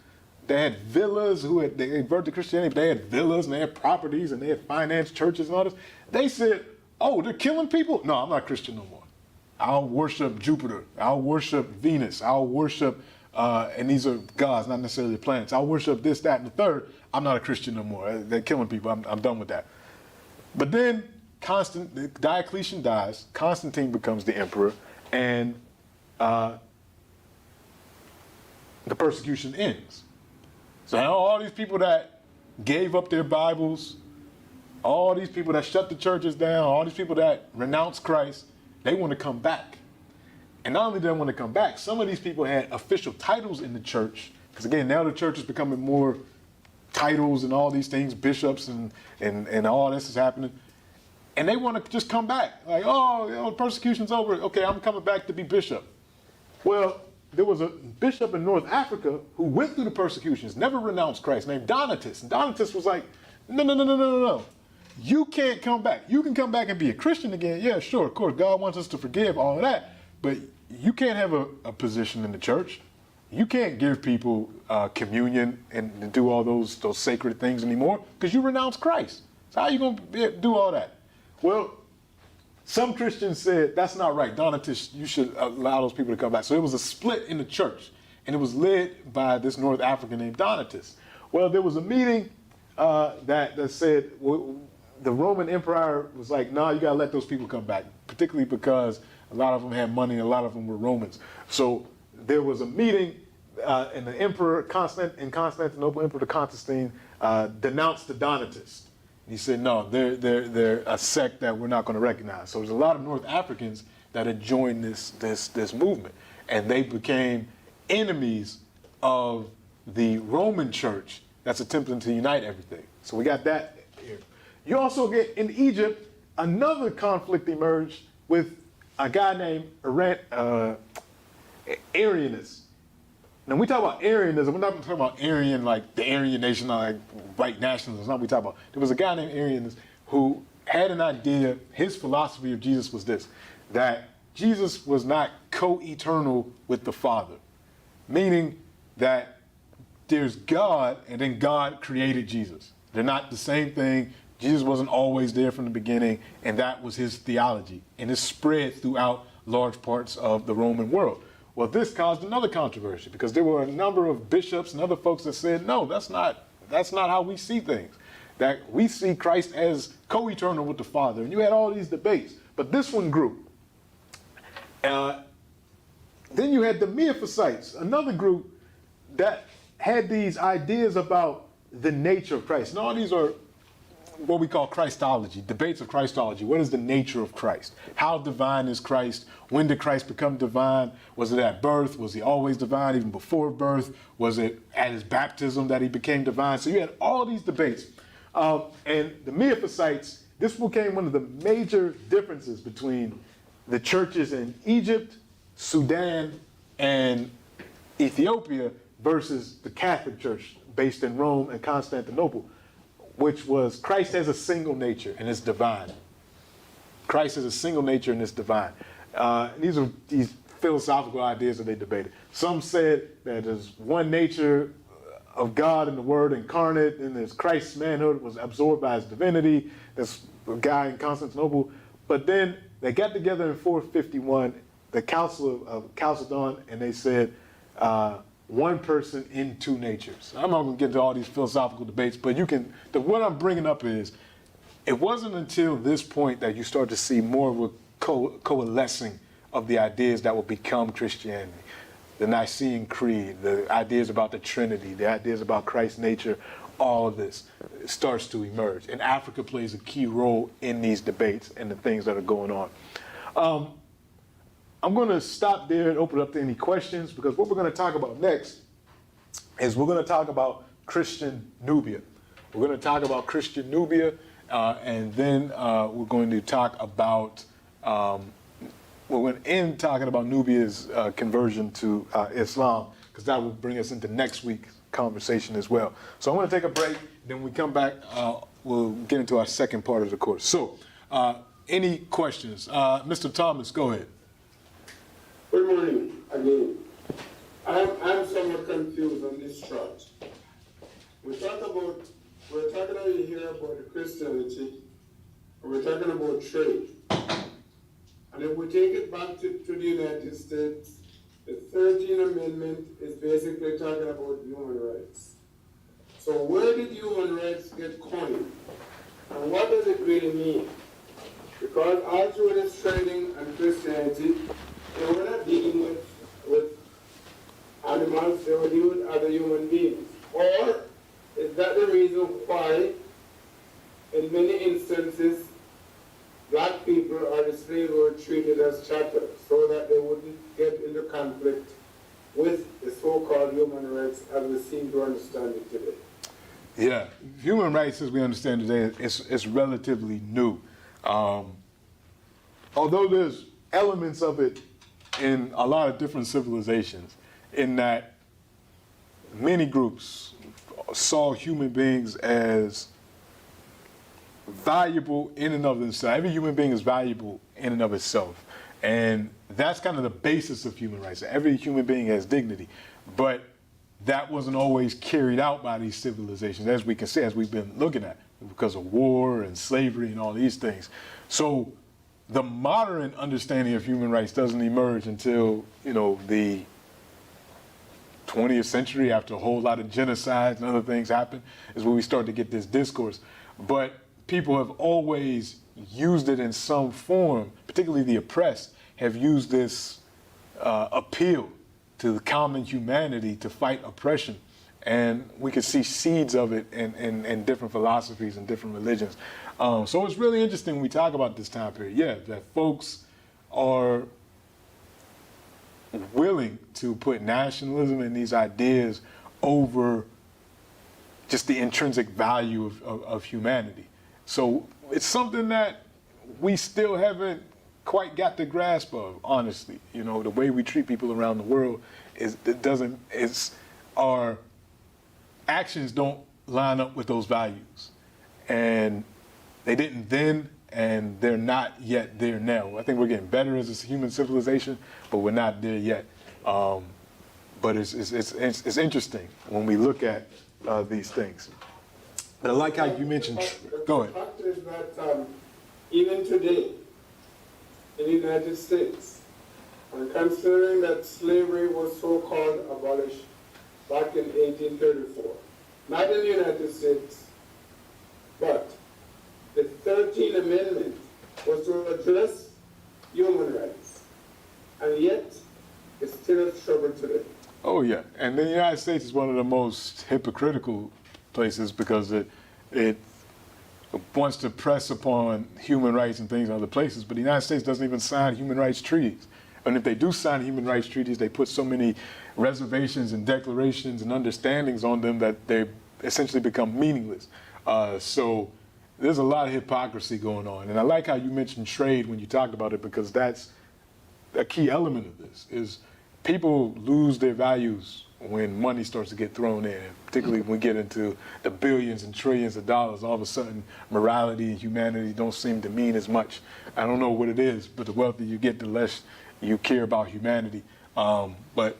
Speaker 2: they had villas, they converted to Christianity, but they had villas and they had properties and they had financed churches and all this. They said, oh, they're killing people? No, I'm not Christian no more. I'll worship Jupiter. I'll worship Venus. I'll worship, and these are gods, not necessarily planets. I'll worship this, that, and the third. I'm not a Christian no more. They're killing people. I'm done with that. But then Diocletian dies. Constantine becomes the emperor, and the persecution ends. So now all these people that gave up their Bibles, all these people that shut the churches down, all these people that renounced Christ, they want to come back. And not only do they want to come back, some of these people had official titles in the church, because again, now the church is becoming more titles and all these things, bishops and all this is happening. And they want to just come back. Like, oh, persecution's over. Okay, I'm coming back to be bishop. Well, there was a bishop in North Africa who went through the persecutions, never renounced Christ, named Donatus. And Donatus was like, no. You can't come back. You can come back and be a Christian again. Yeah, sure, of course, God wants us to forgive all of that. But you can't have a position in the church. You can't give people communion and do all those sacred things anymore because you renounce Christ. So how are you going to do all that? Well, some Christians said, that's not right. Donatus, you should allow those people to come back. So it was a split in the church, and it was led by this North African named Donatus. Well, there was a meeting that said, the Roman Empire was like, nah, you got to let those people come back, particularly because a lot of them had money and a lot of them were Romans. So there was a meeting, and the emperor, Constantinople Emperor Constantine, denounced the Donatists. He said, no, they're a sect that we're not going to recognize. So there's a lot of North Africans that had joined this movement, and they became enemies of the Roman church that's attempting to unite everything. So we got that here. You also get, in Egypt, another conflict emerged with a guy named Arianus. Now, when we talk about Arianism, we're not talking about Aryan, like the Aryan nation, like white nationalism. That's not what we talk about. There was a guy named Arianus who had an idea. His philosophy of Jesus was this, that Jesus was not co-eternal with the Father, meaning that there's God, and then God created Jesus. They're not the same thing. Jesus wasn't always there from the beginning, and that was his theology. And it spread throughout large parts of the Roman world. Well, this caused another controversy because there were a number of bishops and other folks that said, no, that's not how we see things. That we see Christ as co-eternal with the Father. And you had all these debates. But this one grew. Then you had the Miaphysites, another group that had these ideas about the nature of Christ. And all these are what we call Christology, debates of Christology. What is the nature of Christ? How divine is Christ? When did Christ become divine? Was it at birth? Was he always divine even before birth? Was it at his baptism that he became divine? So you had all these debates. And the Miaphysites, this became one of the major differences between the churches in Egypt, Sudan, and Ethiopia versus the Catholic Church based in Rome and Constantinople, which was Christ has a single nature and it's divine. Christ has a single nature and it's divine. These are these philosophical ideas that they debated. Some said that there's one nature of God and the Word incarnate, and there's Christ's manhood was absorbed by his divinity. That's a guy in Constantinople. But then they got together in 451, the Council of Chalcedon, and they said one person in two natures. I'm not going to get into all these philosophical debates, but what I'm bringing up is, it wasn't until this point that you start to see more of a coalescing of the ideas that will become Christianity. The Nicene Creed, the ideas about the Trinity, the ideas about Christ's nature, all of this starts to emerge. And Africa plays a key role in these debates and the things that are going on. I'm going to stop there and open up to any questions, because what we're going to talk about next is we're going to talk about Christian Nubia. We're going to talk about Christian Nubia, and then we're going to talk about, we're going to end talking about Nubia's conversion to Islam, because that will bring us into next week's conversation as well. So I'm going to take a break, then when we come back, we'll get into our second part of the course. So, any questions? Mr. Thomas, go ahead.
Speaker 5: Good morning again. I'm somewhat confused on this chart. We're talking over here about Christianity, and we're talking about trade. And if we take it back to the United States, the 13th Amendment is basically talking about human rights. So where did human rights get coined? And what does it really mean? Because all through this trading and Christianity, they were not dealing with animals, they were dealing with other human beings. Or is that the reason why, in many instances, black people or the slaves were treated as chattel, so that they wouldn't get into conflict with the so-called human rights as we seem to understand it today?
Speaker 2: Yeah, human rights as we understand today is relatively new. Although there's elements of it in a lot of different civilizations, in that many groups saw human beings as valuable in and of themselves. Every human being is valuable in and of itself. And that's kind of the basis of human rights. Every human being has dignity. But that wasn't always carried out by these civilizations, as we can see, as we've been looking at, because of war and slavery and all these things. So the modern understanding of human rights doesn't emerge until, the 20th century, after a whole lot of genocides and other things happen, is when we start to get this discourse. But people have always used it in some form, particularly the oppressed, have used this appeal to the common humanity to fight oppression. And we can see seeds of it in different philosophies and different religions. So it's really interesting when we talk about this time period, that folks are willing to put nationalism and these ideas over just the intrinsic value of humanity. So it's something that we still haven't quite got the grasp of, honestly. The way we treat people around the world our actions don't line up with those values. And they didn't then, and they're not yet there now. I think we're getting better as a human civilization, but we're not there yet. But it's interesting when we look at these things. But I like how you mentioned. Go ahead.
Speaker 5: The fact is that even today, in the United States, and considering that slavery was so-called abolished back in 1834, not in the United States, but the 13th Amendment was to address human rights, and yet it's still a struggle today.
Speaker 2: Oh yeah, and the United States is one of the most hypocritical places because it wants to press upon human rights and things in other places, but the United States doesn't even sign human rights treaties. And if they do sign human rights treaties, they put so many reservations and declarations and understandings on them that they essentially become meaningless. So there's a lot of hypocrisy going on. And I like how you mentioned trade when you talked about it, because that's a key element of this, is people lose their values when money starts to get thrown in, particularly when we get into the billions and trillions of dollars. All of a sudden, morality and humanity don't seem to mean as much. I don't know what it is, but the wealthier you get, the less you care about humanity. But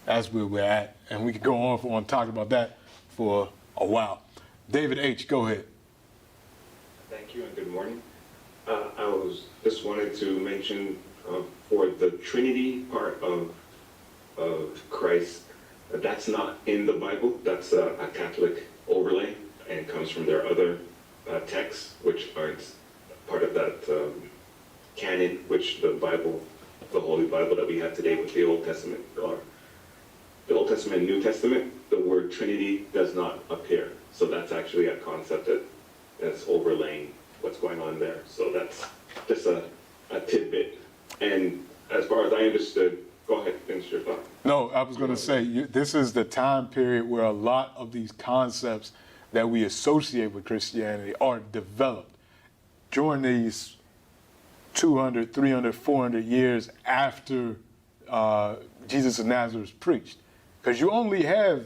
Speaker 2: that's where we're at, and we could go on talking about that for a while. David H., go ahead.
Speaker 6: Thank you and good morning. I just wanted to mention for the Trinity part of Christ, that's not in the Bible. That's a Catholic overlay and comes from their other texts, which aren't part of that canon, which the Bible, the Holy Bible that we have today with the Old Testament, or the Old Testament and New Testament, the word Trinity does not appear. So that's actually a concept that's overlaying what's going on there. So that's just a tidbit. And as far as I understood, go ahead, finish your thought.
Speaker 2: No, I was going to say, this is the time period where a lot of these concepts that we associate with Christianity are developed during these 200, 300, 400 years after Jesus of Nazareth preached. Because you only have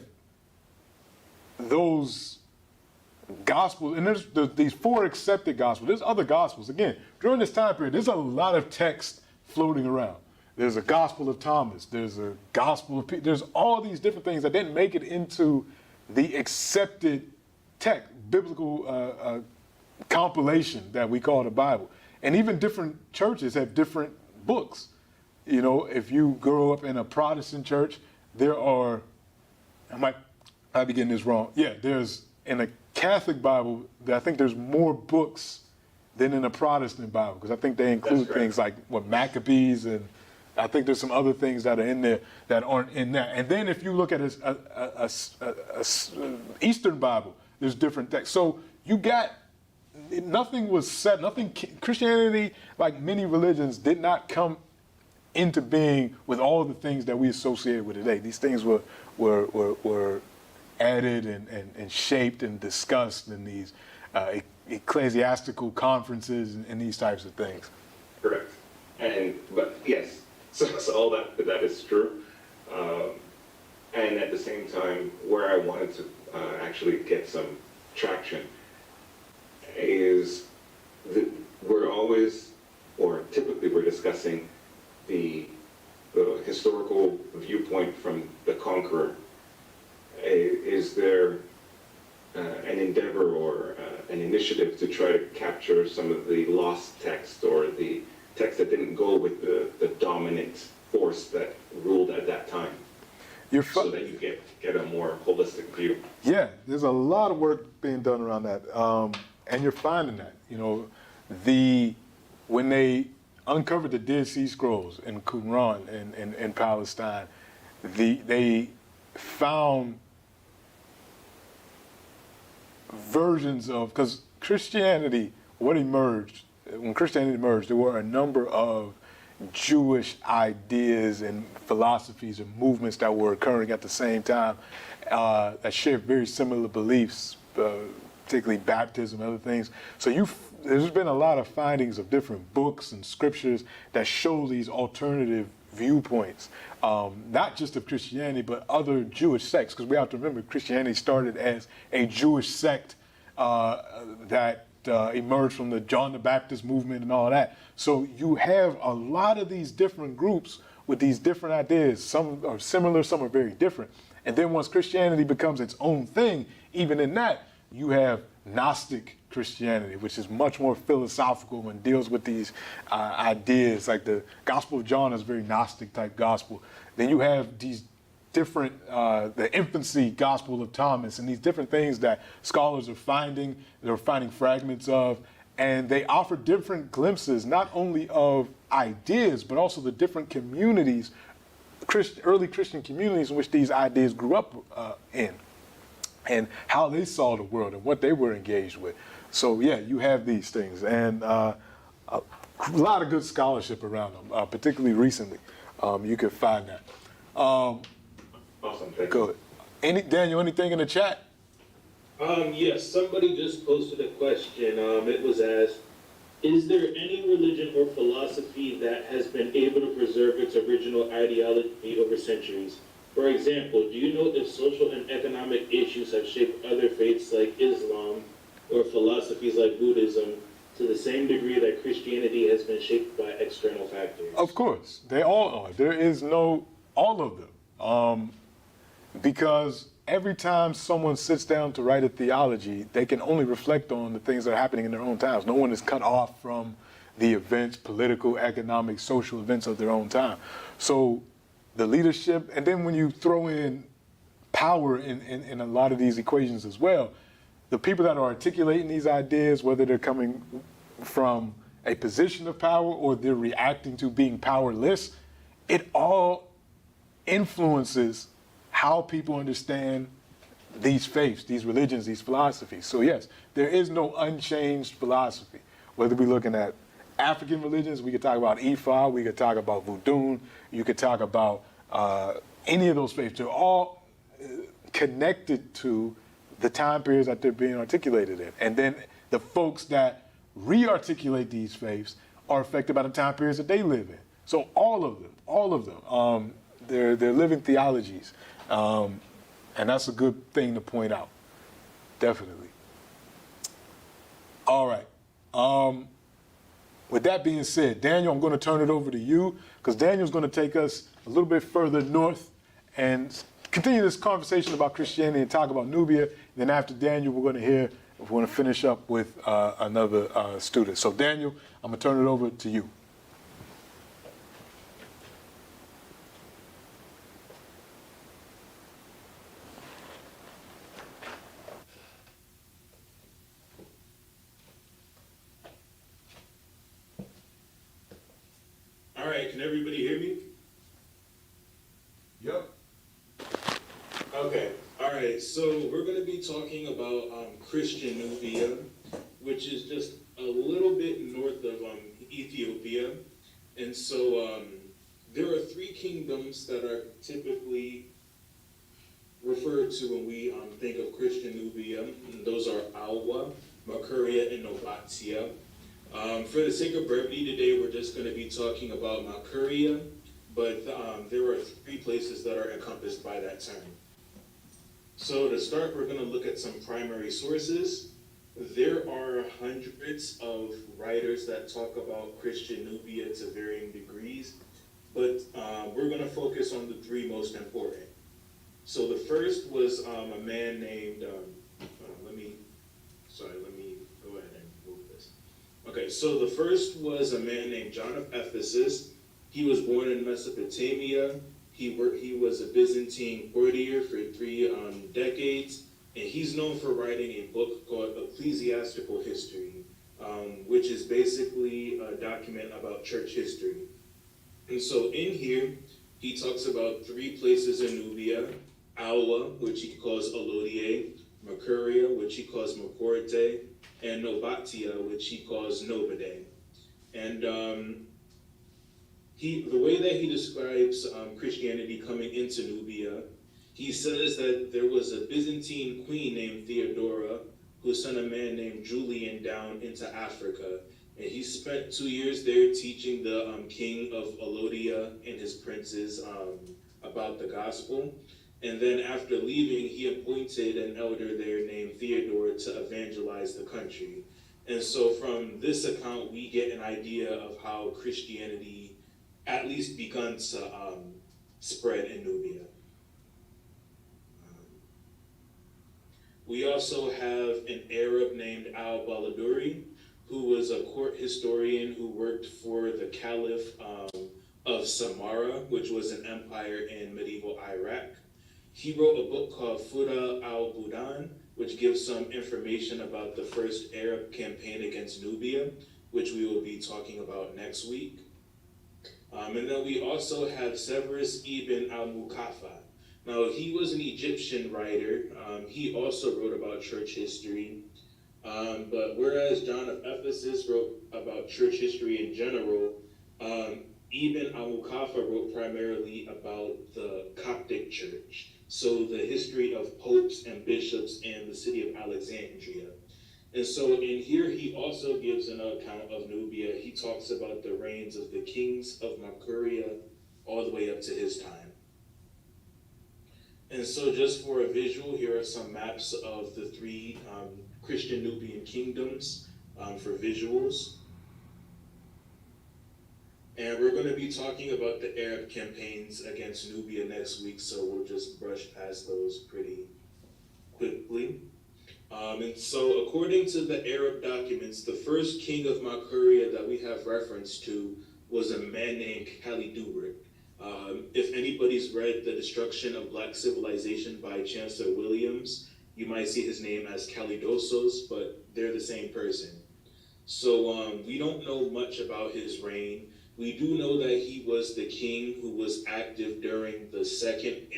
Speaker 2: those gospels, and there's these 4 accepted gospels. There's other gospels. Again, during this time period, there's a lot of text floating around. There's a gospel of Thomas. There's a gospel of Peter. There's all these different things that didn't make it into the accepted text, biblical compilation that we call the Bible. And even different churches have different books. You know, if you grow up in a Protestant church, there are, I might be getting this wrong. Yeah, there's, in a Catholic Bible, I think there's more books than in a Protestant Bible, because I think they include things like Maccabees, and I think there's some other things that are in there that aren't in that. And then if you look at a Eastern Bible, there's different texts. So you got, nothing was said, Christianity, like many religions, did not come into being with all the things that we associate with today. These things were added and shaped and discussed in these ecclesiastical conferences and these types of things.
Speaker 6: Correct. But yes, so all that is true. And at the same time, where I wanted to actually get some traction is that we're always, or typically we're discussing the historical viewpoint from the conqueror. Is there an endeavor or an initiative to try to capture some of the lost text or the text that didn't go with the dominant force that ruled at that time, so that you get a more holistic view?
Speaker 2: Yeah, there's a lot of work being done around that, and you're finding that. You know, when they uncovered the Dead Sea Scrolls in Qumran in Palestine, they found versions of, because Christianity, when Christianity emerged, there were a number of Jewish ideas and philosophies and movements that were occurring at the same time that shared very similar beliefs, particularly baptism and other things. So there's been a lot of findings of different books and scriptures that show these alternative viewpoints, not just of Christianity, but other Jewish sects, because we have to remember Christianity started as a Jewish sect that emerged from the John the Baptist movement and all that. So you have a lot of these different groups with these different ideas. Some are similar, some are very different. And then once Christianity becomes its own thing, even in that, you have Gnostic Christianity, which is much more philosophical and deals with these ideas. Like the Gospel of John is a very Gnostic type gospel. Then you have these different, the infancy Gospel of Thomas, and these different things that scholars are finding, they're finding fragments of, and they offer different glimpses, not only of ideas, but also the different communities, early Christian communities in which these ideas grew up in, and how they saw the world and what they were engaged with. So yeah, you have these things, and a lot of good scholarship around them, particularly recently. You can find that.
Speaker 6: Awesome, thank
Speaker 2: Good. Daniel, anything in the chat?
Speaker 4: Yes, somebody just posted a question. It was asked, is there any religion or philosophy that has been able to preserve its original ideology over centuries? For example, do you know if social and economic issues have shaped other faiths like Islam or philosophies like Buddhism to the same degree that Christianity has been shaped by external factors?
Speaker 2: Of course, they all are. There is no, all of them. Because every time someone sits down to write a theology, they can only reflect on the things that are happening in their own times. No one is cut off from the events, political, economic, social events of their own time. So the leadership, and then when you throw in power in a lot of these equations as well, the people that are articulating these ideas, whether they're coming from a position of power or they're reacting to being powerless, it all influences how people understand these faiths, these religions, these philosophies. So yes, there is no unchanged philosophy. Whether we're looking at African religions, we could talk about Ifa, we could talk about Voodoo, you could talk about any of those faiths. They're all connected to the time periods that they're being articulated in. And then the folks that re-articulate these faiths are affected by the time periods that they live in. So all of them, they're living theologies. And that's a good thing to point out, definitely. All right. With that being said, Daniel, I'm going to turn it over to you because Daniel's going to take us a little bit further north and continue this conversation about Christianity and talk about Nubia. Then after Daniel, we're going to finish up with another student. So Daniel, I'm going to turn it over to you.
Speaker 1: All right, can everybody hear me?
Speaker 2: Yep.
Speaker 1: Okay, all right, so we're going to be talking about Christian Nubia, which is just a little bit north of Ethiopia. And so there are three kingdoms that are typically referred to when we think of Christian Nubia. And those are Alwa, Makuria, and Nobatia. For the sake of brevity today, we're just going to be talking about Makuria, but there are three places that are encompassed by that term. So to start, we're going to look at some primary sources. There are hundreds of writers that talk about Christian Nubia to varying degrees, but we're going to focus on the three most important. So the first was a man named, let me go ahead and move this. Okay, so the first was a man named John of Ephesus. He was born in Mesopotamia. He was a Byzantine courtier for 3 decades, and he's known for writing a book called Ecclesiastical History, which is basically a document about church history. And so in here, he talks about three places in Nubia: Alwa, which he calls Elodie, Makuria, which he calls Makorte, and Nobatia, which he calls Nobade. And the way that he describes Christianity coming into Nubia, he says that there was a Byzantine queen named Theodora who sent a man named Julian down into Africa. And he spent 2 years there teaching the king of Elodia and his princes about the gospel. And then after leaving, he appointed an elder there named Theodore to evangelize the country. And so from this account, we get an idea of how Christianity
Speaker 4: at least begun to spread in Nubia. We also have an Arab named al-Baladuri, who was a court historian who worked for the Caliph of Samarra, which was an empire in medieval Iraq. He wrote a book called Fuda al-Budan, which gives some information about the first Arab campaign against Nubia, which we will be talking about next week. And then we also have Severus ibn al-Muqaffa. Now, he was an Egyptian writer. He also wrote about church history. But whereas John of Ephesus wrote about church history in general, Ibn al-Muqaffa wrote primarily about the Coptic church. So the history of popes and bishops in the city of Alexandria. And so in here, he also gives an account of Nubia. He talks about the reigns of the kings of Makuria all the way up to his time. And so just for a visual, here are some maps of the three Christian Nubian kingdoms for visuals. And we're going to be talking about the Arab campaigns against Nubia next week, so we'll just brush past those pretty quickly. And so according to the Arab documents, the first king of Makuria that we have reference to was a man named Khalidubrik. If anybody's read The Destruction of Black Civilization by Chancellor Williams, you might see his name as Kalidosos, but they're the same person. So we don't know much about his reign. We do know that he was the king who was active during the second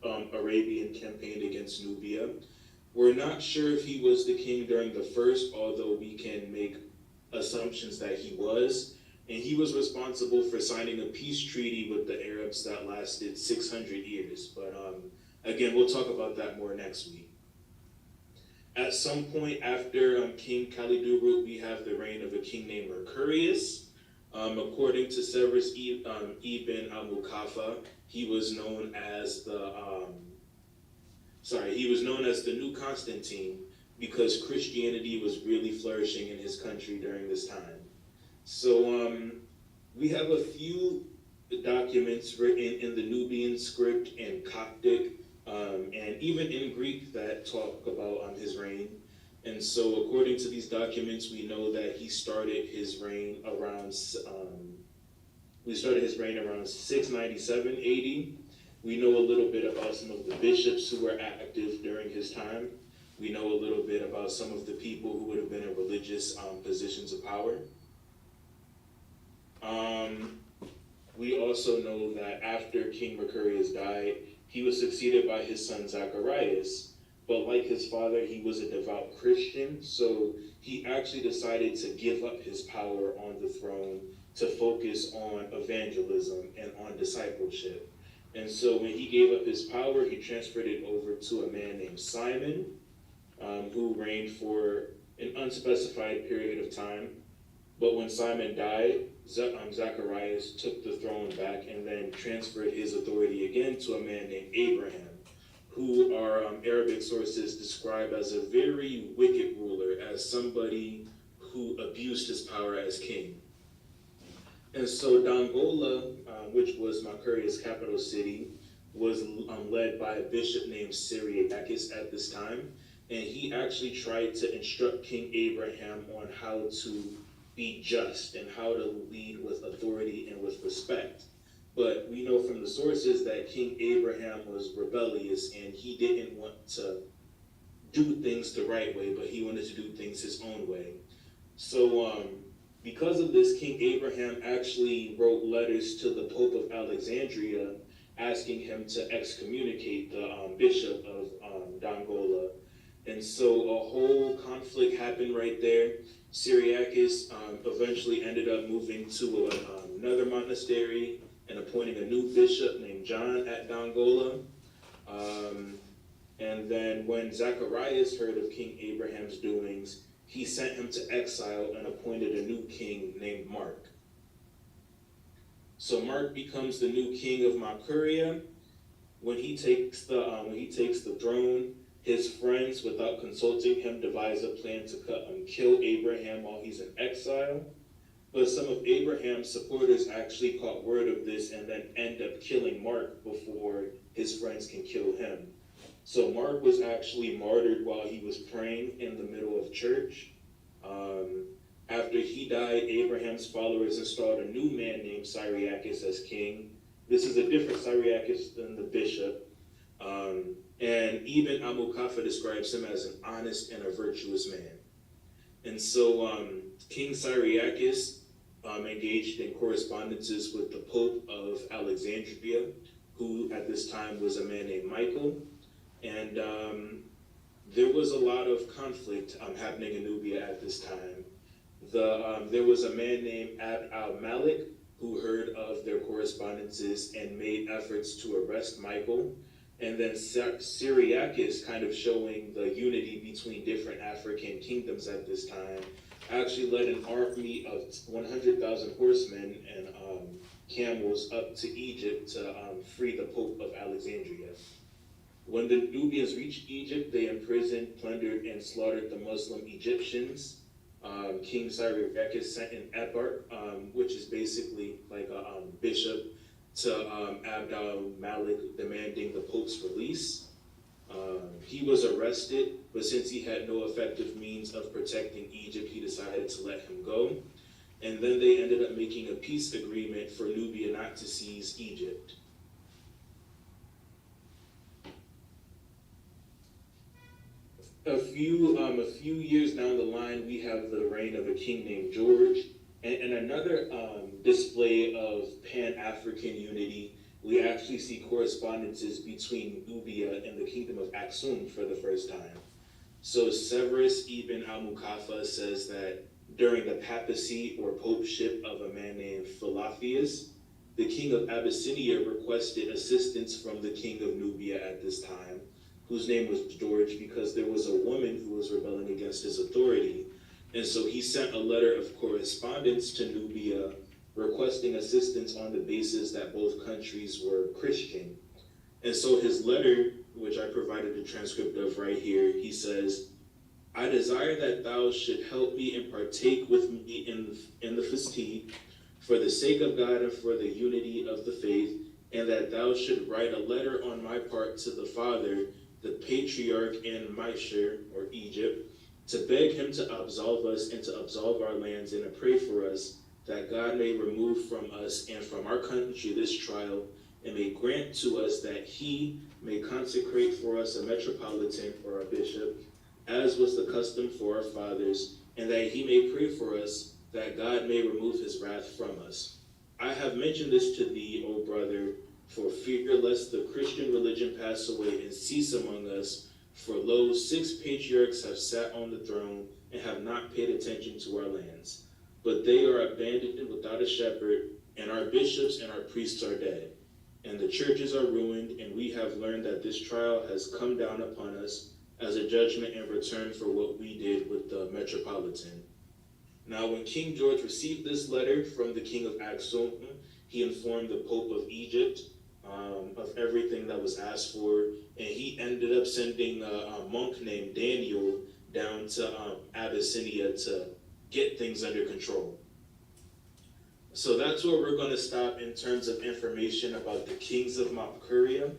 Speaker 4: Arabian campaign against Nubia. We're not sure if he was the king during the first, although we can make assumptions that he was. And he was responsible for signing a peace treaty with the Arabs that lasted 600 years. But again, we'll talk about that more next week. At some point after King Khalidubrik, we have the reign of a king named Mercurius. According to Severus ibn al-Muqaffa, he was known as the new Constantine because Christianity was really flourishing in his country during this time. So we have a few documents written in the Nubian script and Coptic, and even in Greek that talk about his reign. And so according to these documents, we know that he started his reign around 697 AD. We know a little bit about some of the bishops who were active during his time. We know a little bit about some of the people who would have been in religious positions of power. We also know that after King Mercurius died, he was succeeded by his son Zacharias. But like his father, he was a devout Christian, so he actually decided to give up his power on the throne to focus on evangelism and on discipleship. And so when he gave up his power, he transferred it over to a man named Simon, who reigned for an unspecified period of time. But when Simon died, Zacharias took the throne back and then transferred his authority again to a man named Abraham, who our Arabic sources describe as a very wicked ruler, as somebody who abused his power as king. And so Dongola, which was Makuria's capital city, was led by a bishop named Cyriacus at this time. And he actually tried to instruct King Abraham on how to be just and how to lead with authority and with respect. But we know from the sources that King Abraham was rebellious and he didn't want to do things the right way, but he wanted to do things his own way. So because of this, King Abraham actually wrote letters to the Pope of Alexandria asking him to excommunicate the bishop of Dongola. And so a whole conflict happened right there. Cyriacus eventually ended up moving to another monastery and appointing a new bishop named John at Dongola. And then when Zacharias heard of King Abraham's doings, he sent him to exile and appointed a new king named Mark. So Mark becomes the new king of Makuria. When he takes the throne, his friends, without consulting him, devise a plan to kill Abraham while he's in exile. But some of Abraham's supporters actually caught word of this and then end up killing Mark before his friends can kill him. So Mark was actually martyred while he was praying in the middle of church. After he died, Abraham's followers installed a new man named Cyriacus as king. This is a different Cyriacus than the bishop. And even Amukafa describes him as an honest and a virtuous man. And so King Cyriacus engaged in correspondences with the Pope of Alexandria, who at this time was a man named Michael. And there was a lot of conflict happening in Nubia at this time. There was a man named Abd al-Malik who heard of their correspondences and made efforts to arrest Michael. And then Cyriacus, kind of showing the unity between different African kingdoms at this time, actually led an army of 100,000 horsemen and camels up to Egypt to free the Pope of Alexandria. When the Nubians reached Egypt, they imprisoned, plundered, and slaughtered the Muslim Egyptians. King Cyriacus sent an eparch, which is basically like a bishop, to Abd al-Malik demanding the Pope's release. He was arrested, but since he had no effective means of protecting Egypt, he decided to let him go. And then they ended up making a peace agreement for Nubia not to seize Egypt. A few years down the line, we have the reign of a king named George, and another display of Pan-African unity. We actually see correspondences between Nubia and the kingdom of Aksum for the first time. So Severus ibn al-Mukafa says that during the papacy or popeship of a man named Philotheus, the king of Abyssinia requested assistance from the king of Nubia at this time, whose name was George, because there was a woman who was rebelling against his authority. And so he sent a letter of correspondence to Nubia requesting assistance on the basis that both countries were Christian. And so his letter, which I provided a transcript of right here, he says, "I desire that thou should help me and partake with me in the festive, for the sake of God and for the unity of the faith, and that thou should write a letter on my part to the Father, the Patriarch in Misher, or Egypt, to beg him to absolve us and to absolve our lands and to pray for us, that God may remove from us and from our country this trial, and may grant to us that he may consecrate for us a metropolitan or a bishop, as was the custom for our fathers, and that he may pray for us, that God may remove his wrath from us. I have mentioned this to thee, O brother, for fear lest the Christian religion pass away and cease among us. For lo, 6 patriarchs have sat on the throne and have not paid attention to our lands. But they are abandoned and without a shepherd, and our bishops and our priests are dead. And the churches are ruined, and we have learned that this trial has come down upon us as a judgment in return for what we did with the metropolitan." Now, when King George received this letter from the king of Aksum, he informed the Pope of Egypt of everything that was asked for, and he ended up sending a monk named Daniel down to Abyssinia to get things under control. So that's where we're going to stop in terms of information about the kings of Mount Kuria.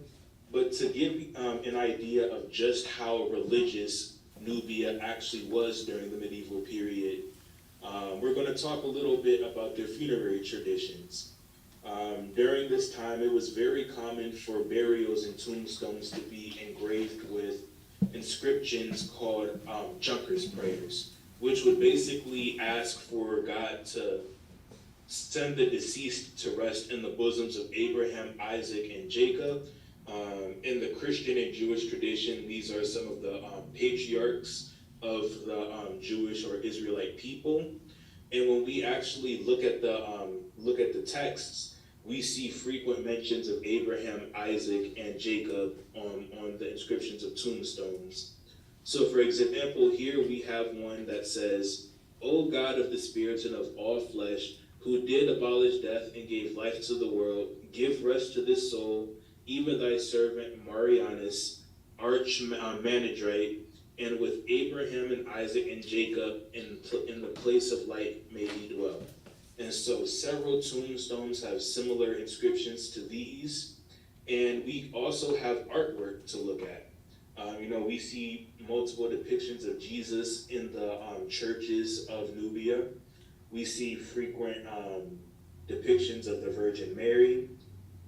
Speaker 4: But to give an idea of just how religious Nubia actually was during the medieval period, we're going to talk a little bit about their funerary traditions. During this time, it was very common for burials and tombstones to be engraved with inscriptions called Junker's prayers, which would basically ask for God to send the deceased to rest in the bosoms of Abraham, Isaac, and Jacob. In the Christian and Jewish tradition, these are some of the patriarchs of the Jewish or Israelite people. And when we actually look at the texts, we see frequent mentions of Abraham, Isaac, and Jacob on the inscriptions of tombstones. So for example, here we have one that says, "O God of the spirits and of all flesh, who did abolish death and gave life to the world, give rest to this soul, even thy servant Marianus, Archimandrite, and with Abraham and Isaac and Jacob in the place of light may he dwell." And so several tombstones have similar inscriptions to these. And we also have artwork to look at. We see multiple depictions of Jesus in the churches of Nubia. We see frequent depictions of the Virgin Mary.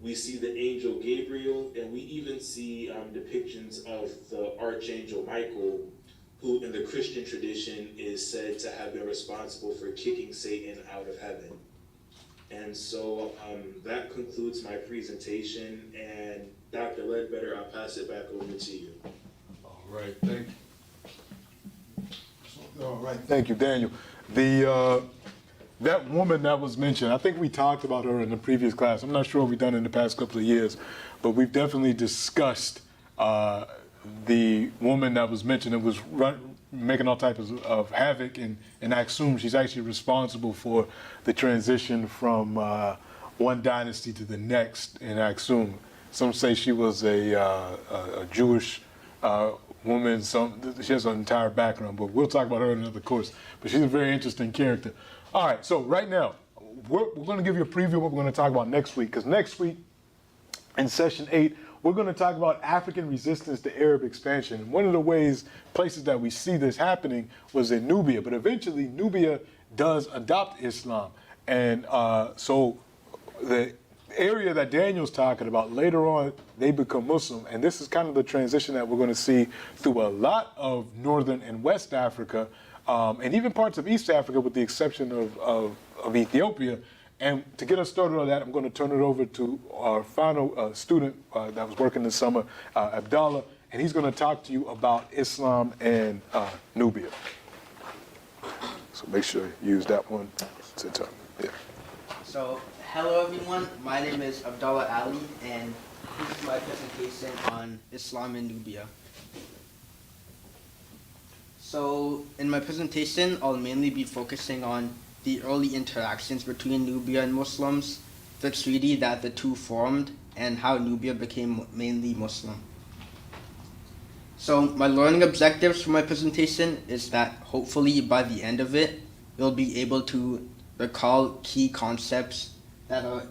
Speaker 4: We see the angel Gabriel, and we even see depictions of the Archangel Michael, who in the Christian tradition is said to have been responsible for kicking Satan out of heaven. And so that concludes my presentation, and Dr. Ledbetter, I'll pass it back over to you.
Speaker 2: All right, thank you. All right, thank you, Daniel. That woman that was mentioned, I think we talked about her in the previous class. I'm not sure what we've done in the past couple of years, but we've definitely discussed the woman that was mentioned that was making all types of havoc in Aksum. She's actually responsible for the transition from one dynasty to the next in Aksum. Some say she was a Jewish woman. She has an entire background, but we'll talk about her in another course. But she's a very interesting character. All right, so right now, we're going to give you a preview of what we're going to talk about next week, because next week in session 8, we're going to talk about African resistance to Arab expansion. And one of the places that we see this happening was in Nubia, but eventually Nubia does adopt Islam. And so the area that Daniel's talking about, later on, they become Muslim. And this is kind of the transition that we're going to see through a lot of Northern and West Africa, and even parts of East Africa, with the exception of Ethiopia. And to get us started on that, I'm going to turn it over to our final student that was working this summer, Abdallah, and he's going to talk to you about Islam and Nubia. So make sure you use that one. Yeah.
Speaker 7: So, hello everyone, my name is Abdallah Ali, and this is my presentation on Islam and Nubia. So, in my presentation, I'll mainly be focusing on the early interactions between Nubia and Muslims, the treaty that the two formed, and how Nubia became mainly Muslim. So, my learning objectives for my presentation is that hopefully by the end of it, you'll be able to recall key concepts that are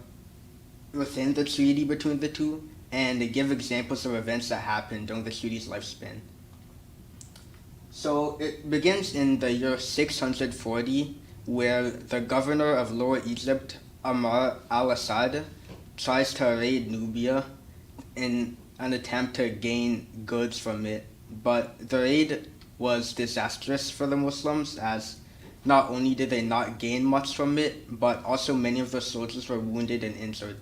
Speaker 7: within the treaty between the two, and give examples of events that happened during the treaty's lifespan. So it begins in the year 640, where the governor of Lower Egypt, Amr al-Assad, tries to raid Nubia in an attempt to gain goods from it. But the raid was disastrous for the Muslims, as not only did they not gain much from it, but also many of the soldiers were wounded and injured.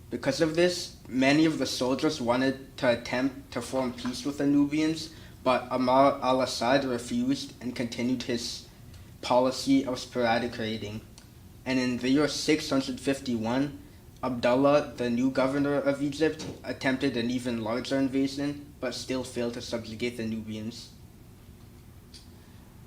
Speaker 7: Because of this, many of the soldiers wanted to attempt to form peace with the Nubians, but Amr al-Assad refused and continued his policy of sporadic raiding. And in the year 651, Abdullah, the new governor of Egypt, attempted an even larger invasion, but still failed to subjugate the Nubians.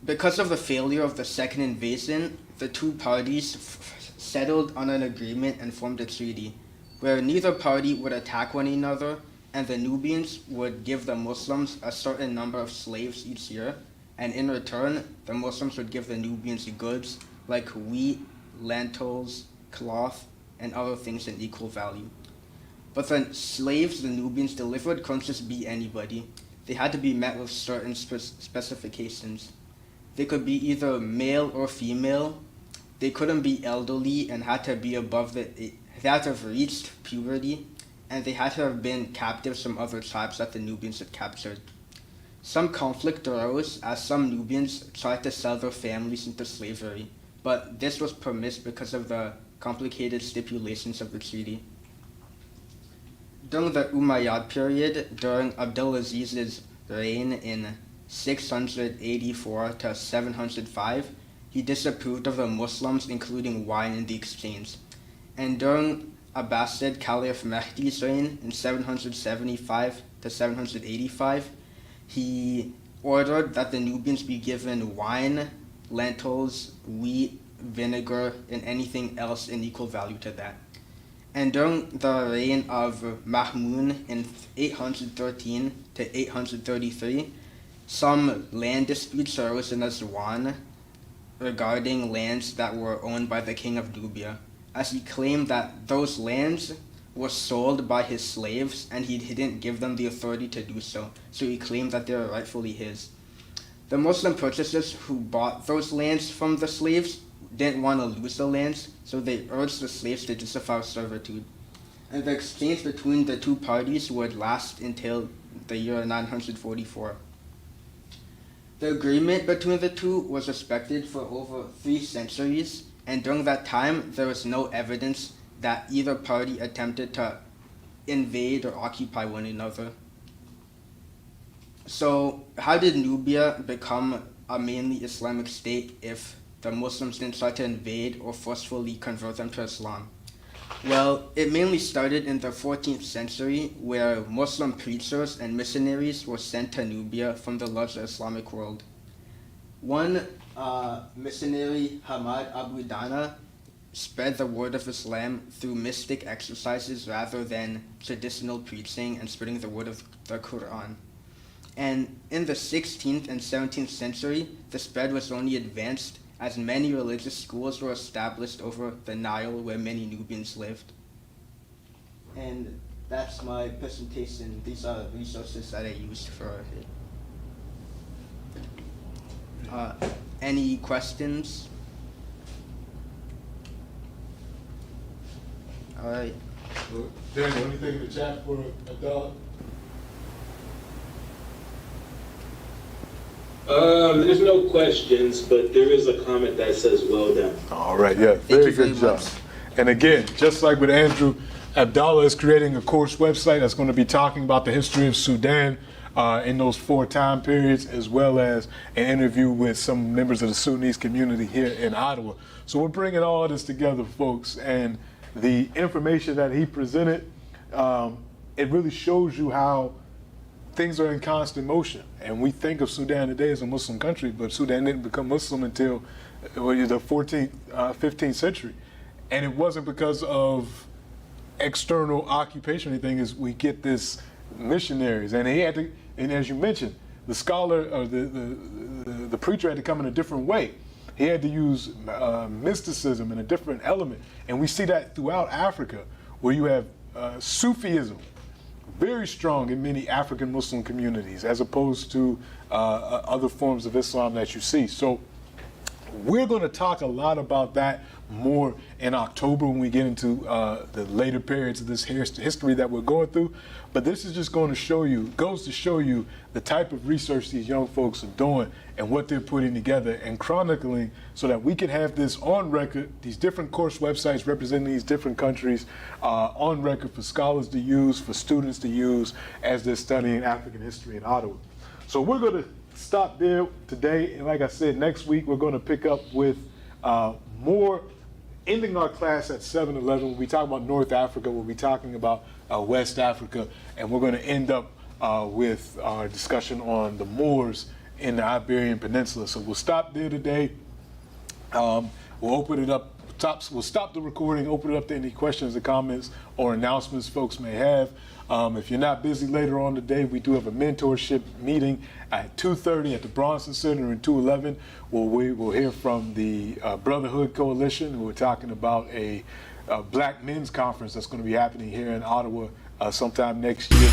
Speaker 7: Because of the failure of the second invasion, the two parties settled on an agreement and formed a treaty, where neither party would attack one another, and the Nubians would give the Muslims a certain number of slaves each year, and in return, the Muslims would give the Nubians goods like wheat, lentils, cloth, and other things in equal value. But the slaves the Nubians delivered couldn't just be anybody. They had to be met with certain specifications. They could be either male or female. They couldn't be elderly and had to be they had to have reached puberty, and they had to have been captives from other tribes that the Nubians had captured. Some conflict arose as some Nubians tried to sell their families into slavery, but this was permitted because of the complicated stipulations of the treaty. During the Umayyad period, during Abdulaziz's reign in 684 to 705, he disapproved of the Muslims including wine in the exchange. And during Abbasid Caliph Mehdi's reign in 775 to 785, he ordered that the Nubians be given wine, lentils, wheat, vinegar, and anything else in equal value to that. And during the reign of Mahmud in 813 to 833, some land disputes arose in Aswan, regarding lands that were owned by the king of Nubia, as he claimed that those lands were sold by his slaves and he didn't give them the authority to do so, so he claimed that they were rightfully his. The Muslim purchasers who bought those lands from the slaves didn't want to lose the lands, so they urged the slaves to disavow servitude. And the exchange between the two parties would last until the year 944. The agreement between the two was respected for over 3 centuries, and during that time there was no evidence that either party attempted to invade or occupy one another. So how did Nubia become a mainly Islamic state if the Muslims didn't try to invade or forcefully convert them to Islam? Well, it mainly started in the 14th century, where Muslim preachers and missionaries were sent to Nubia from the larger Islamic world. One missionary, Hamad Abu Dana, spread the word of Islam through mystic exercises rather than traditional preaching and spreading the word of the Quran. And in the 16th and 17th century, the spread was only advanced as many religious schools were established over the Nile where many Nubians lived. And that's my presentation. These are resources that I used for it. Any questions? All right.
Speaker 2: Daniel, anything in the chat for Abdallah?
Speaker 4: There's no questions, but there is a comment that says well done.
Speaker 2: All right, yeah,
Speaker 7: Thank you
Speaker 2: very
Speaker 7: very
Speaker 2: good job.
Speaker 7: much.
Speaker 2: And again, just like with Andrew, Abdallah is creating a course website that's going to be talking about the history of Sudan in those 4 time periods, as well as an interview with some members of the Sudanese community here in Ottawa. So we're bringing all of this together, folks, and the information that he presented, it really shows you how things are in constant motion. And we think of Sudan today as a Muslim country, but Sudan didn't become Muslim until the 14th, 15th century. And it wasn't because of external occupation or anything, is we get this missionaries. And he had to, and as you mentioned, the scholar or the preacher had to come in a different way. He had to use mysticism and a different element. And we see that throughout Africa, where you have Sufism, very strong in many African Muslim communities, as opposed to other forms of Islam that you see. So we're going to talk a lot about that more in October when we get into the later periods of this history that we're going through. But this is just going to show you, goes to show you the type of research these young folks are doing and what they're putting together and chronicling, so that we can have this on record, these different course websites representing these different countries on record for scholars to use, for students to use as they're studying African history in Ottawa. So we're going to stop there today. And like I said, next week we're going to pick up with more, ending our class at 7-11. When we talk about North Africa, we'll be talking about West Africa, and we're going to end up with our discussion on the Moors in the Iberian Peninsula. So we'll stop there today. We'll open it up. We'll stop the recording, open it up to any questions or comments or announcements folks may have. If you're not busy later on today, we do have a mentorship meeting at 2:30 at the Bronson Center in 211, where we will hear from the Brotherhood Coalition, who are talking about a Black Men's Conference that's going to be happening here in Ottawa sometime next year.